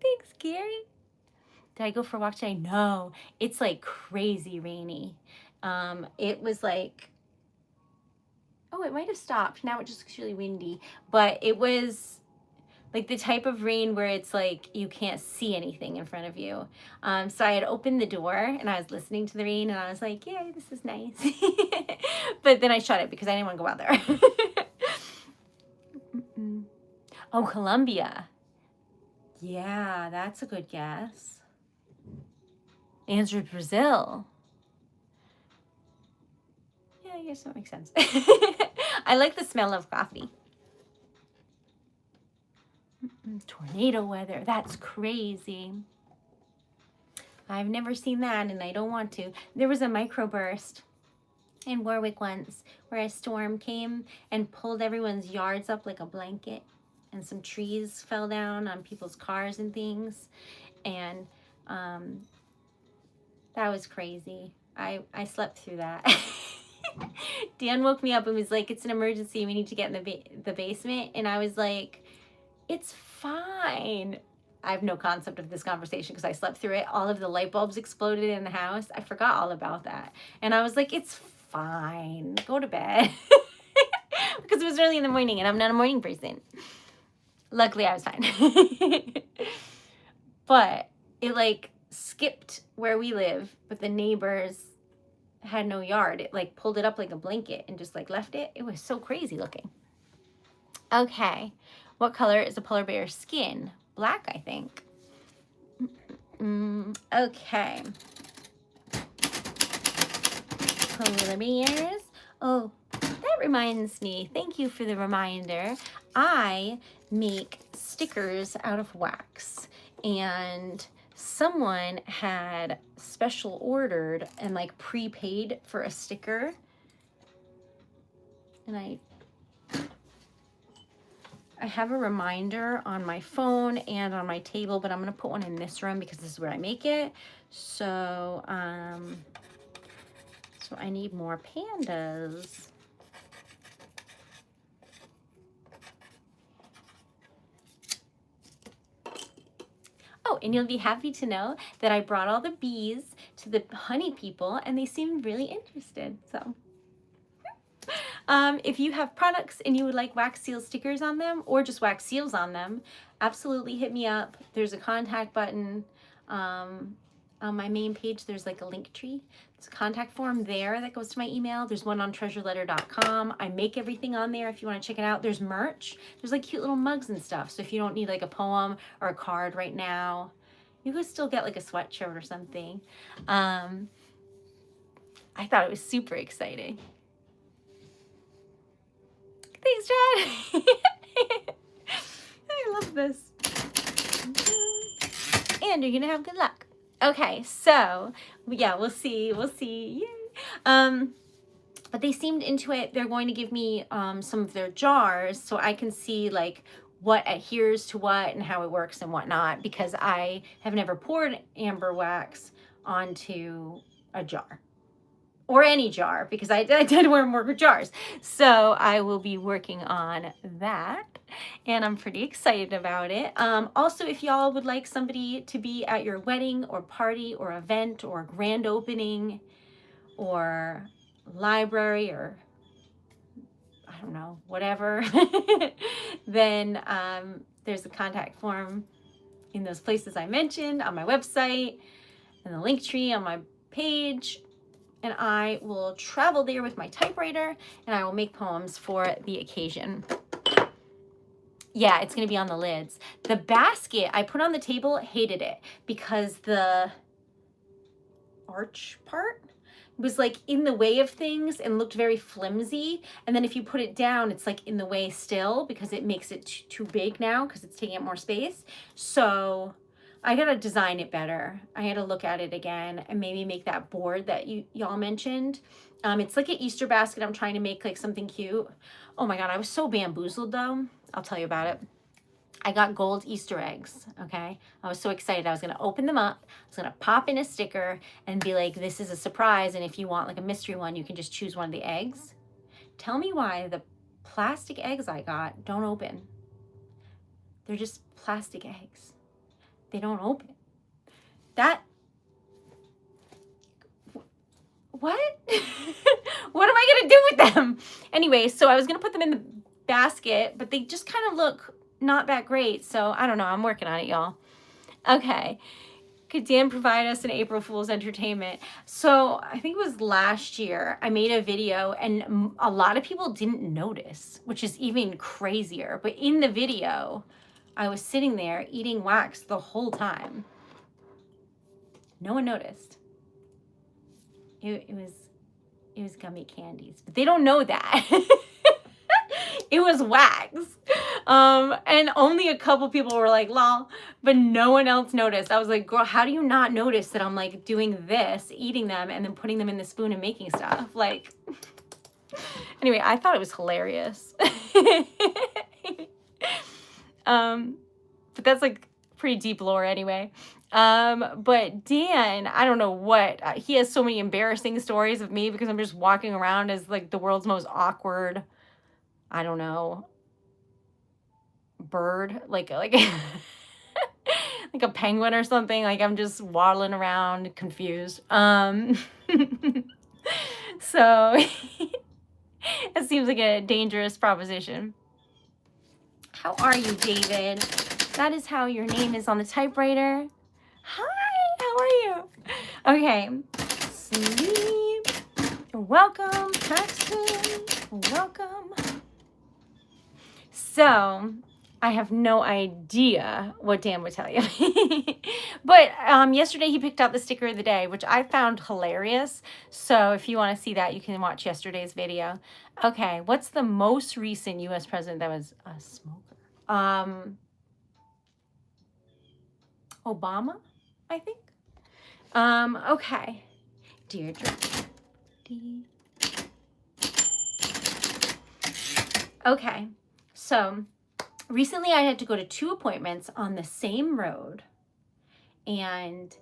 Thanks, Gary. Did I go for a walk today? No. It's like crazy rainy. It was like, oh, it might have stopped. Now it just looks really windy. But it was like the type of rain where it's like you can't see anything in front of you. So I had opened the door and I was listening to the rain and I was like, yay, this is nice. But then I shut it because I didn't want to go out there. Oh, Colombia. Yeah, that's a good guess. Answer Brazil. Yeah, I guess that makes sense. I like the smell of coffee. Tornado weather. That's crazy. I've never seen that, and I don't want to. There was a microburst in Warwick once where a storm came and pulled everyone's yards up like a blanket, and some trees fell down on people's cars and things, and that was crazy. I slept through that. Dan woke me up and was like, it's an emergency, we need to get in the basement, and I was like, it's fine. I have no concept of this conversation because I slept through it. All of the light bulbs exploded in the house. I forgot all about that. And I was like, it's fine. Go to bed. Because it was early in the morning and I'm not a morning person. Luckily, I was fine. But it like skipped where we live, but the neighbors had no yard. It like pulled it up like a blanket and just like left it. It was so crazy looking. Okay. What color is a polar bear's skin? Black, I think. Okay. Polar bears. Oh, that reminds me. Thank you for the reminder. I make stickers out of wax, and someone had special ordered and like prepaid for a sticker, and I have a reminder on my phone and on my table, but I'm going to put one in this room because this is where I make it. So, so I need more pandas. Oh, and you'll be happy to know that I brought all the bees to the honey people and they seemed really interested. So if you have products and you would like wax seal stickers on them or just wax seals on them, absolutely hit me up. There's a contact button on my main page. There's like a link tree. There's a contact form there that goes to my email. There's one on TreasuredLetter.com. I make everything on there if you want to check it out. There's merch. There's like cute little mugs and stuff. So if you don't need like a poem or a card right now, you could still get like a sweatshirt or something. I thought it was super exciting. Thanks, Chad. I love this. And you're gonna have good luck. Okay, so yeah, we'll see. Yay. But they seemed into it. They're going to give me some of their jars so I can see like what adheres to what and how it works and whatnot, because I have never poured amber wax onto a jar. Or any jar, because I tend to wear more jars. So I will be working on that, and I'm pretty excited about it. Also, if y'all would like somebody to be at your wedding or party or event or grand opening or library or I don't know, whatever, then there's a contact form in those places I mentioned on my website and the link tree on my page. And I will travel there with my typewriter and I will make poems for the occasion. Yeah, it's going to be on the lids. The basket I put on the table, hated it because the arch part was like in the way of things and looked very flimsy. And then if you put it down, it's like in the way still because it makes it too big now because it's taking up more space. So I gotta design it better. I had to look at it again and maybe make that board that y'all mentioned. It's like an Easter basket. I'm trying to make like something cute. Oh my God, I was so bamboozled though. I'll tell you about it. I got gold Easter eggs, okay? I was so excited. I was gonna open them up. I was gonna pop in a sticker and be like, this is a surprise. And if you want like a mystery one, you can just choose one of the eggs. Tell me why the plastic eggs I got don't open. They're just plastic eggs. They don't open. That, what? What am I gonna do with them? Anyway, so I was gonna put them in the basket, but they just kind of look not that great. So I don't know, I'm working on it, y'all. Okay. Could Dan provide us an April Fool's entertainment? So I think it was last year, I made a video and a lot of people didn't notice, which is even crazier. But in the video, I was sitting there eating wax the whole time. No one noticed. It was gummy candies, but they don't know that. It was wax. And only a couple people were like, lol, but no one else noticed. I was like, girl, how do you not notice that I'm like doing this, eating them, and then putting them in the spoon and making stuff? Like, anyway, I thought it was hilarious. But that's like pretty deep lore anyway. But Dan, I don't know what, he has so many embarrassing stories of me because I'm just walking around as like the world's most awkward, I don't know, bird, like like a penguin or something. Like I'm just waddling around confused. So it seems like a dangerous proposition. How are you, David? That is how your name is on the typewriter. Hi, how are you? Okay, sleep. Welcome, Paxton. Welcome. So, I have no idea what Dan would tell you. But yesterday he picked out the sticker of the day, which I found hilarious. So if you want to see that, you can watch yesterday's video. Okay, what's the most recent U.S. president that was a smoker? Obama, I think. Okay. Deirdre. Okay, so recently I had to go to 2 appointments on the same road, and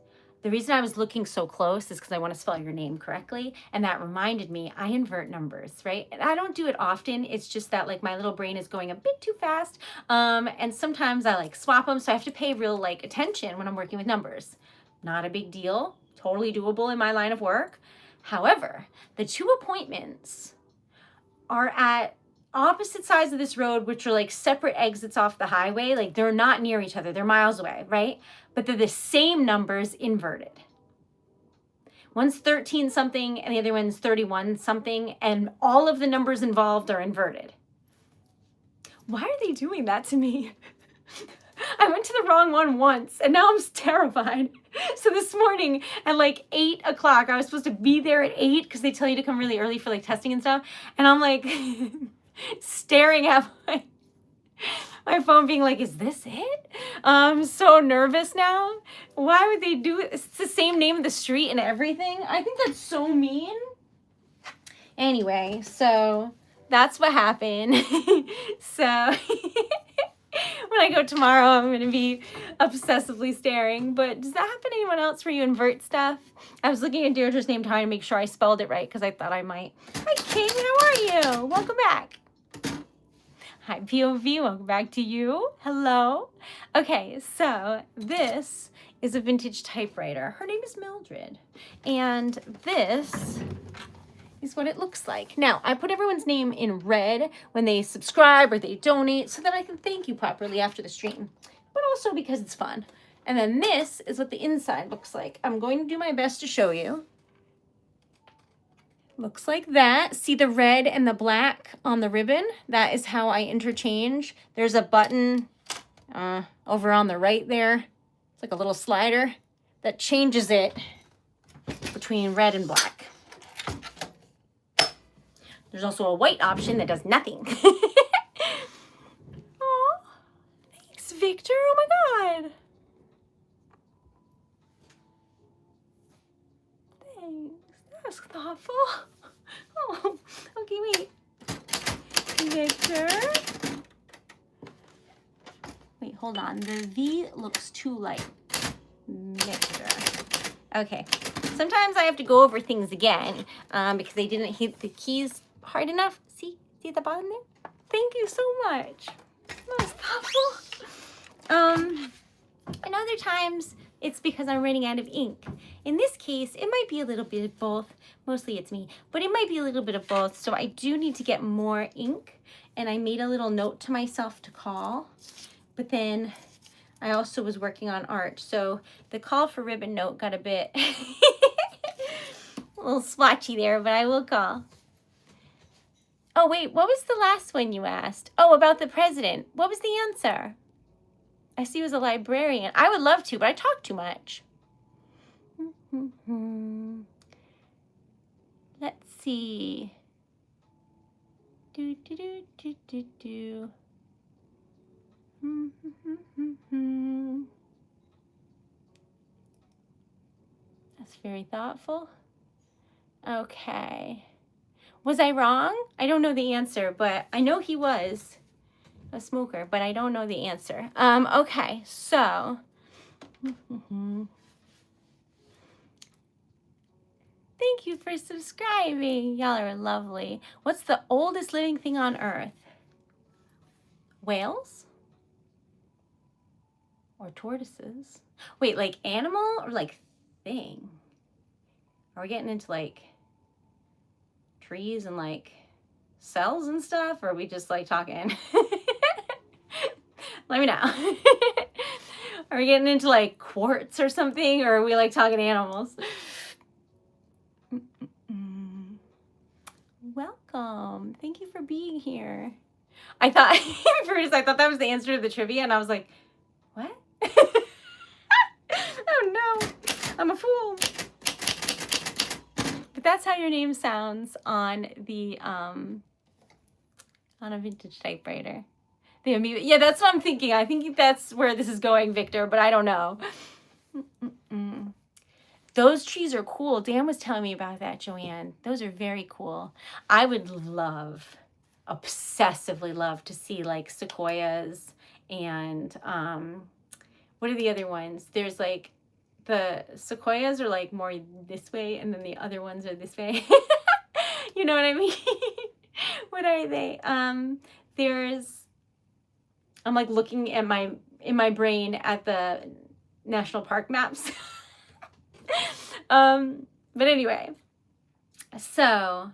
the reason I was looking so close is because I want to spell your name correctly, and that reminded me I invert numbers, right? And I don't do it often. It's just that like my little brain is going a bit too fast, and sometimes I like swap them, so I have to pay real like attention when I'm working with numbers. Not a big deal, totally doable in my line of work. However, the 2 appointments are at opposite sides of this road, which are like separate exits off the highway. Like they're not near each other. They're miles away, right? But they're the same numbers inverted. One's 13 something and the other one's 31 something, and all of the numbers involved are inverted. Why are they doing that to me? I went to the wrong one once and now I'm terrified. So this morning at like 8 o'clock, I was supposed to be there at 8 because they tell you to come really early for like testing and stuff. And I'm like staring at my phone being like, is this it? I'm so nervous now. Why would they do it? It's the same name of the street and everything. I think that's so mean. Anyway, so that's what happened. So when I go tomorrow, I'm going to be obsessively staring. But does that happen to anyone else where you invert stuff? I was looking at Deirdre's name trying to make sure I spelled it right because I thought I might. Hi, King. How are you? Welcome back. Hi, POV. Welcome back to you. Hello. Okay, so this is a vintage typewriter. Her name is Mildred. And this is what it looks like. Now, I put everyone's name in red when they subscribe or they donate so that I can thank you properly after the stream, but also because it's fun. And then this is what the inside looks like. I'm going to do my best to show you. Looks like that. See the red and the black on the ribbon? That is how I interchange. There's a button over on the right there. It's like a little slider that changes it between red and black. There's also a white option that does nothing. Oh, thanks, Victor. Oh my God. Thanks. That was thoughtful. Oh, okay, wait. Victor. Wait, hold on. The V looks too light. Victor. Okay. Sometimes I have to go over things again because they didn't hit the keys hard enough. See at the bottom there? Thank you so much. That was thoughtful. And other times it's because I'm running out of ink. In this case, it might be a little bit of both. Mostly it's me, but it might be a little bit of both. So I do need to get more ink, and I made a little note to myself to call, but then I also was working on art, so the call for ribbon note got a bit a little splotchy there, but I will call. Oh, wait, what was the last one you asked? Oh, about the president. What was the answer? I see he was a librarian. I would love to, but I talk too much. Let's see. That's very thoughtful. Okay. Was I wrong? I don't know the answer, but I know he was a smoker, but I don't know the answer. Okay, so. Thank you for subscribing. Y'all are lovely. What's the oldest living thing on Earth? Whales? Or tortoises? Wait, like animal or like thing? Are we getting into like trees and like cells and stuff? Or are we just like talking? Let me know. Are we getting into like quartz or something? Or are we like talking animals? Welcome. Thank you for being here. I thought, first, I thought that was the answer to the trivia, and I was like, what? Oh no, I'm a fool. But that's how your name sounds on the, on a vintage typewriter. The amoeba. Yeah, that's what I'm thinking. I think that's where this is going, Victor, but I don't know. Those trees are cool. Dan was telling me about that, Joanne. Those are very cool. I would love, obsessively love to see like sequoias and what are the other ones? There's like the sequoias are like more this way and then the other ones are this way. You know what I mean? What are they? There's, I'm like looking at in my brain at the national park maps. But anyway, so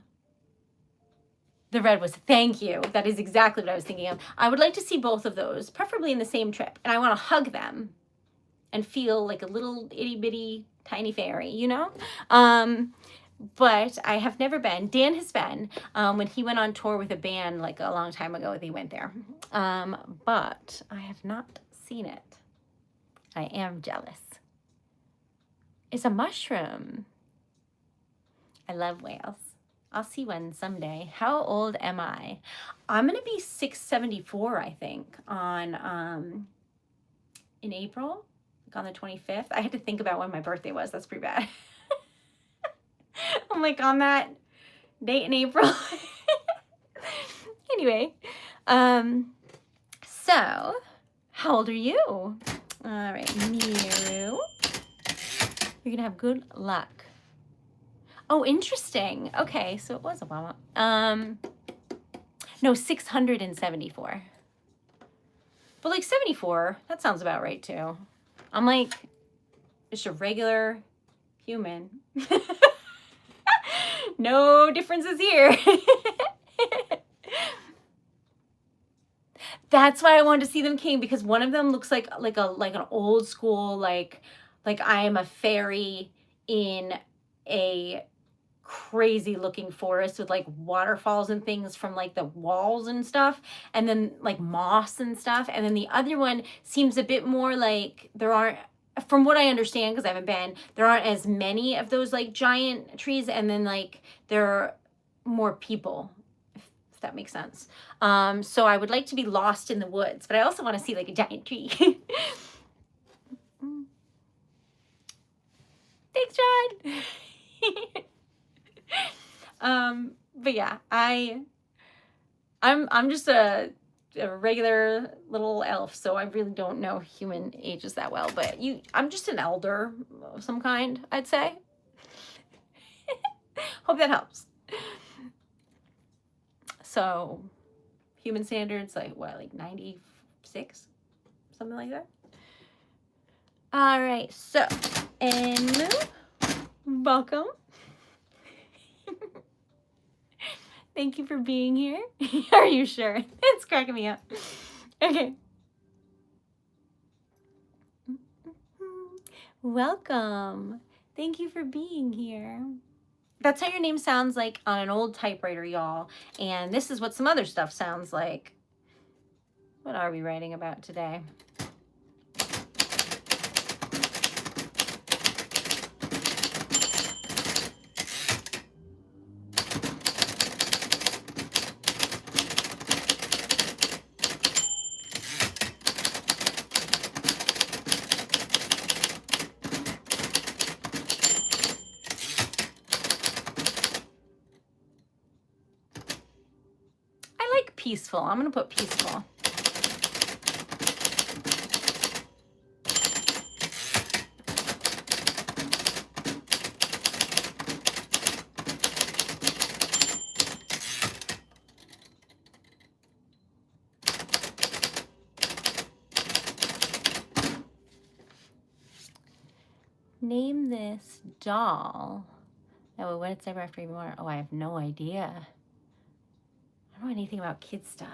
the red was, thank you. That is exactly what I was thinking of. I would like to see both of those, preferably in the same trip. And I want to hug them and feel like a little itty bitty tiny fairy, you know? But I have never been. Dan has been. When he went on tour with a band like a long time ago, they went there. But I have not seen it. I am jealous. It's a mushroom. I love whales. I'll see one someday. How old am I? I'm gonna be 674, I think, on in April, like on the 25th. I had to think about when my birthday was. That's pretty bad. I'm like on that date in April. Anyway, so how old are you? All right, Miru. You're gonna have good luck. Oh, interesting. Okay, so it was Obama. No, 674. But like 74, that sounds about right too. I'm like just a regular human. No differences here. That's why I wanted to see them, King, because one of them looks like an old school like I am a fairy in a crazy looking forest with like waterfalls and things from like the walls and stuff, and then like moss and stuff. And then the other one seems a bit more like there aren't, from what I understand, because I haven't been, there aren't as many of those like giant trees, and then like there are more people, if that makes sense. So I would like to be lost in the woods, but I also want to see like a giant tree. Thanks, John. But yeah, I'm just a regular little elf, so I really don't know human ages that well, but I'm just an elder of some kind, I'd say. Hope that helps. So human standards, like what, like 96, something like that. All right, so Enmu, welcome. Thank you for being here. Are you sure? It's cracking me up. Okay. Welcome. Thank you for being here. That's how your name sounds like on an old typewriter, y'all. And this is what some other stuff sounds like. What are we writing about today? I like peaceful. I'm going to put peaceful. Name this doll. Oh, what did it say after even more? Oh, I have no idea. I don't know anything about kid stuff.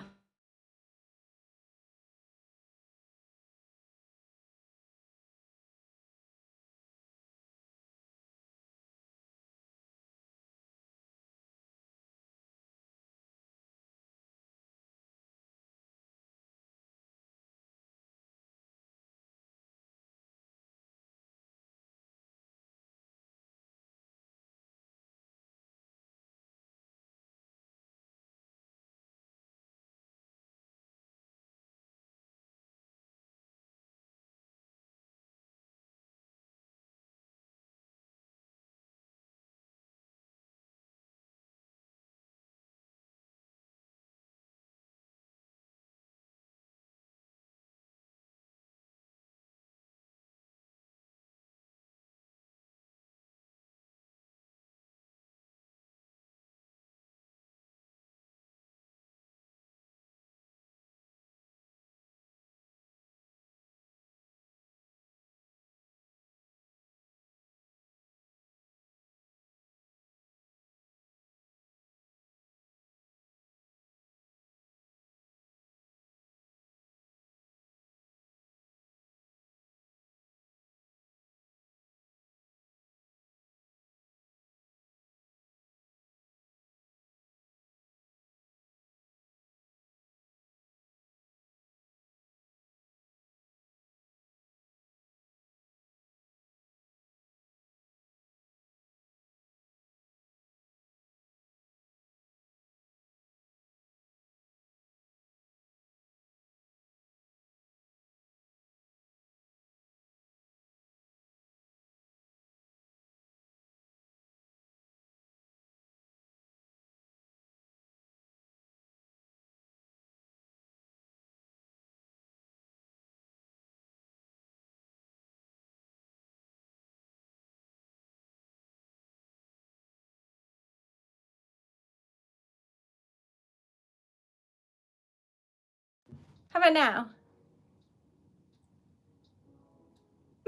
How about now?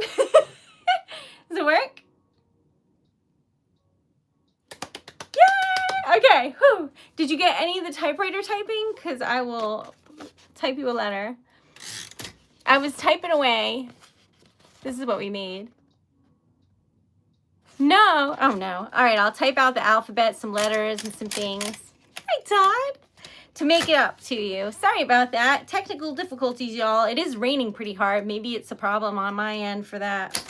Does it work? Yay! Okay. Whew. Did you get any of the typewriter typing? Because I will type you a letter. I was typing away. This is what we made. No. Oh, no. All right. I'll type out the alphabet, some letters, and some things. Hi, Todd. To make it up to you. Sorry about that. Technical difficulties, y'all. It is raining pretty hard. Maybe it's a problem on my end for that.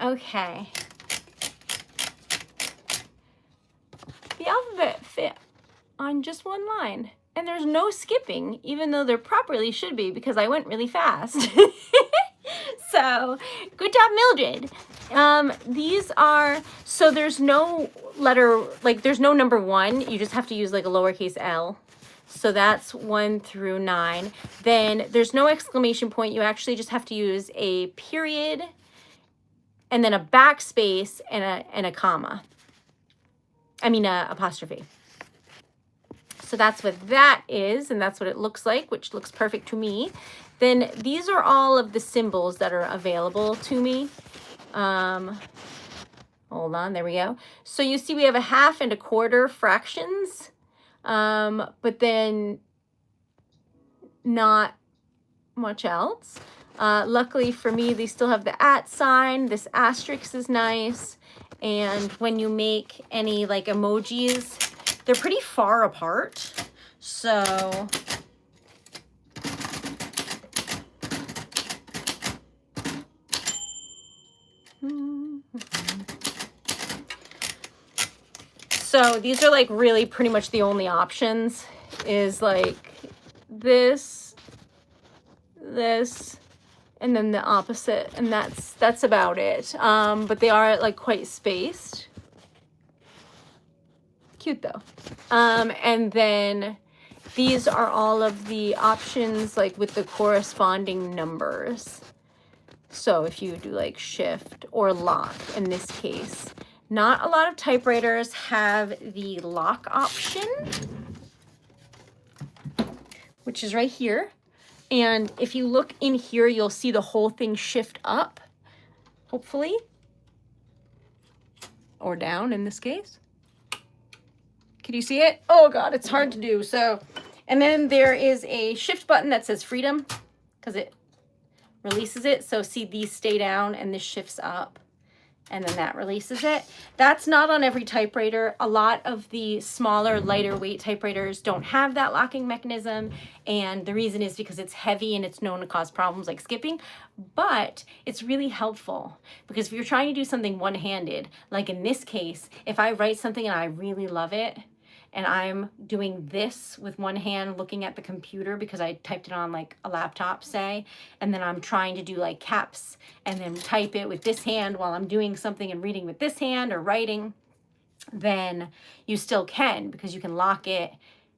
Okay. The alphabet fit on just one line. And there's no skipping, even though there properly should be because I went really fast. So So good job, Mildred. These are, so there's no letter, like there's no number 1. You just have to use like a lowercase l. So that's 1 through 9. Then there's no exclamation point. You actually just have to use a period and then a backspace and a comma. I mean, a apostrophe. So that's what that is, and that's what it looks like, which looks perfect to me. Then these are all of the symbols that are available to me. Hold on, there we go. So you see we have a half and a quarter fractions, but then not much else. Luckily for me, they still have the @ sign. This asterisk is nice. And when you make any like emojis, they're pretty far apart. So these are like really pretty much the only options is like this, and then the opposite, and that's about it. But they are like quite spaced. Cute though. And then these are all of the options like with the corresponding numbers. So if you do like shift or lock in this case, not a lot of typewriters have the lock option, which is right here. And if you look in here, you'll see the whole thing shift up, hopefully, or down in this case. Can you see it? Oh God, it's hard to do. So, and then there is a shift button that says freedom because it releases it. So see, these stay down and this shifts up, and then that releases it. That's not on every typewriter. A lot of the smaller, lighter weight typewriters don't have that locking mechanism. And the reason is because it's heavy and it's known to cause problems like skipping. But it's really helpful because if you're trying to do something one-handed, like in this case, if I write something and I really love it, and I'm doing this with one hand looking at the computer because I typed it on like a laptop, say, and then I'm trying to do like caps and then type it with this hand while I'm doing something and reading with this hand or writing, then you still can because you can lock it.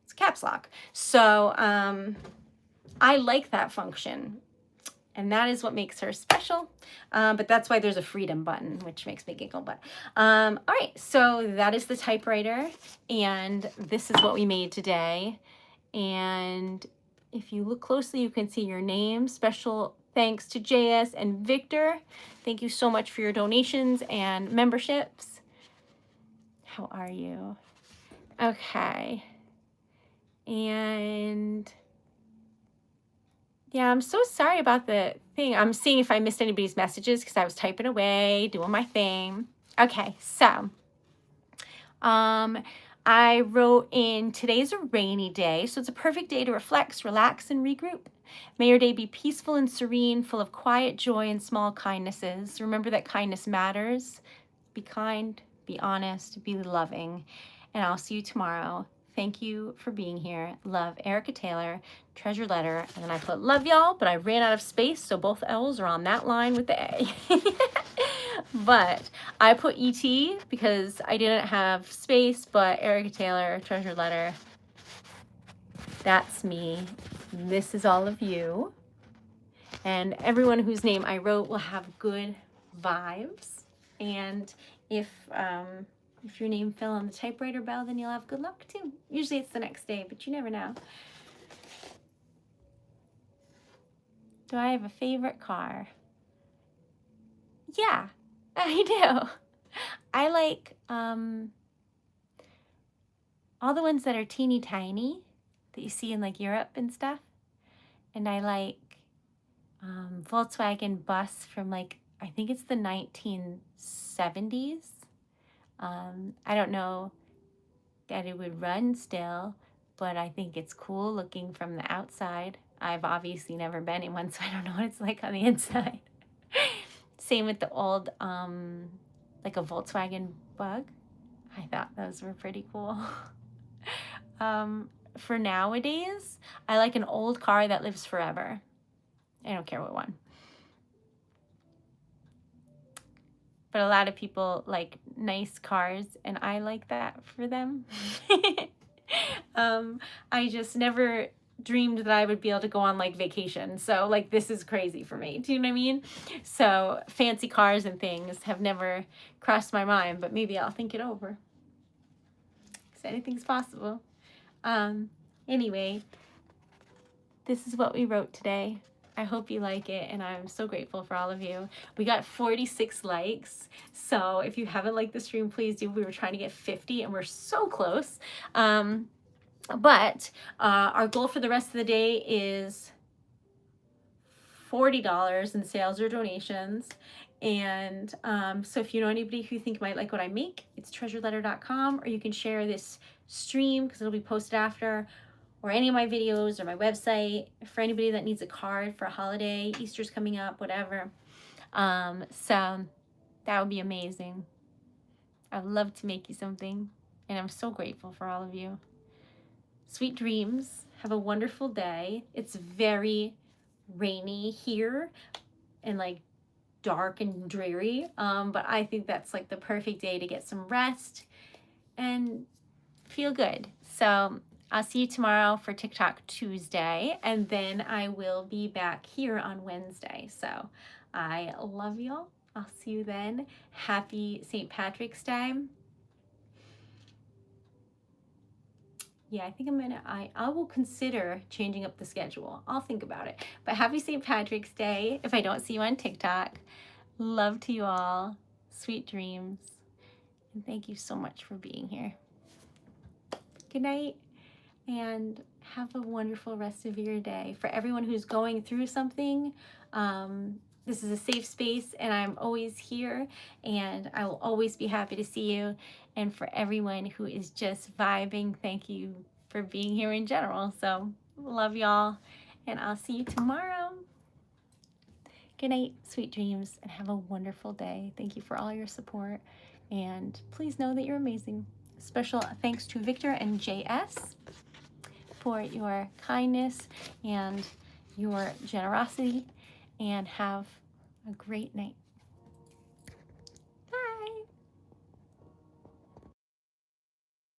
It's caps lock. So I like that function. And that is what makes her special. But that's why there's a freedom button, which makes me giggle. But all right, so that is the typewriter. And this is what we made today. And if you look closely, you can see your name. Special thanks to JS and Victor. Thank you so much for your donations and memberships. How are you? Okay. And yeah, I'm so sorry about the thing. I'm seeing if I missed anybody's messages because I was typing away, doing my thing. Okay, so I wrote in, today's a rainy day, so it's a perfect day to reflect, relax, and regroup. May your day be peaceful and serene, full of quiet joy and small kindnesses. Remember that kindness matters. Be kind, be honest, be loving, and I'll see you tomorrow. Thank you for being here. Love, Erica Taylor, Treasured Letter. And then I put love y'all, but I ran out of space, so both L's are on that line with the A. But I put ET because I didn't have space, but Erica Taylor, Treasured Letter, that's me. This is all of you. And everyone whose name I wrote will have good vibes. And if your name fell on the typewriter bell, then you'll have good luck too. Usually it's the next day, but you never know. Do I have a favorite car? Yeah, I do. I like all the ones that are teeny tiny that you see in like Europe and stuff. And I like Volkswagen bus from like, I think it's the 1970s. I don't know that it would run still, but I think it's cool looking from the outside. I've obviously never been in one, so I don't know what it's like on the inside. Same with the old, like a Volkswagen Bug. I thought those were pretty cool. For nowadays, I like an old car that lives forever. I don't care what one. but a lot of people like nice cars, and I like that for them. I just never dreamed that I would be able to go on like vacation. So like this is crazy for me. Do you know what I mean? So fancy cars and things have never crossed my mind, but maybe I'll think it over. Because anything's possible. Anyway, this is what we wrote today. I hope you like it, and I'm so grateful for all of you. We got 46 likes, so if you haven't liked the stream, please do. We were trying to get 50, and we're so close. But our goal for the rest of the day is $40 in sales or donations. And so if you know anybody who you think might like what I make, it's TreasuredLetter.com, or you can share this stream because it'll be posted after, or any of my videos or my website for anybody that needs a card for a holiday. Easter's coming up, whatever. So that would be amazing. I'd love to make you something, and I'm so grateful for all of you. Sweet dreams. Have a wonderful day. It's very rainy here and like dark and dreary, but I think that's like the perfect day to get some rest and feel good. So I'll see you tomorrow for TikTok Tuesday, and then I will be back here on Wednesday. So I love y'all. I'll see you then. Happy St. Patrick's Day. Yeah, I think I will consider changing up the schedule. I'll think about it. But happy St. Patrick's Day if I don't see you on TikTok. Love to you all. Sweet dreams. And thank you so much for being here. Good night, and have a wonderful rest of your day. For everyone who's going through something, this is a safe space, and I'm always here, and I will always be happy to see you. And for everyone who is just vibing, thank you for being here in general. So love y'all, and I'll see you tomorrow. Good night, sweet dreams, and have a wonderful day. Thank you for all your support, and please know that you're amazing. Special thanks to Victor and JS for your kindness and your generosity, and have a great night.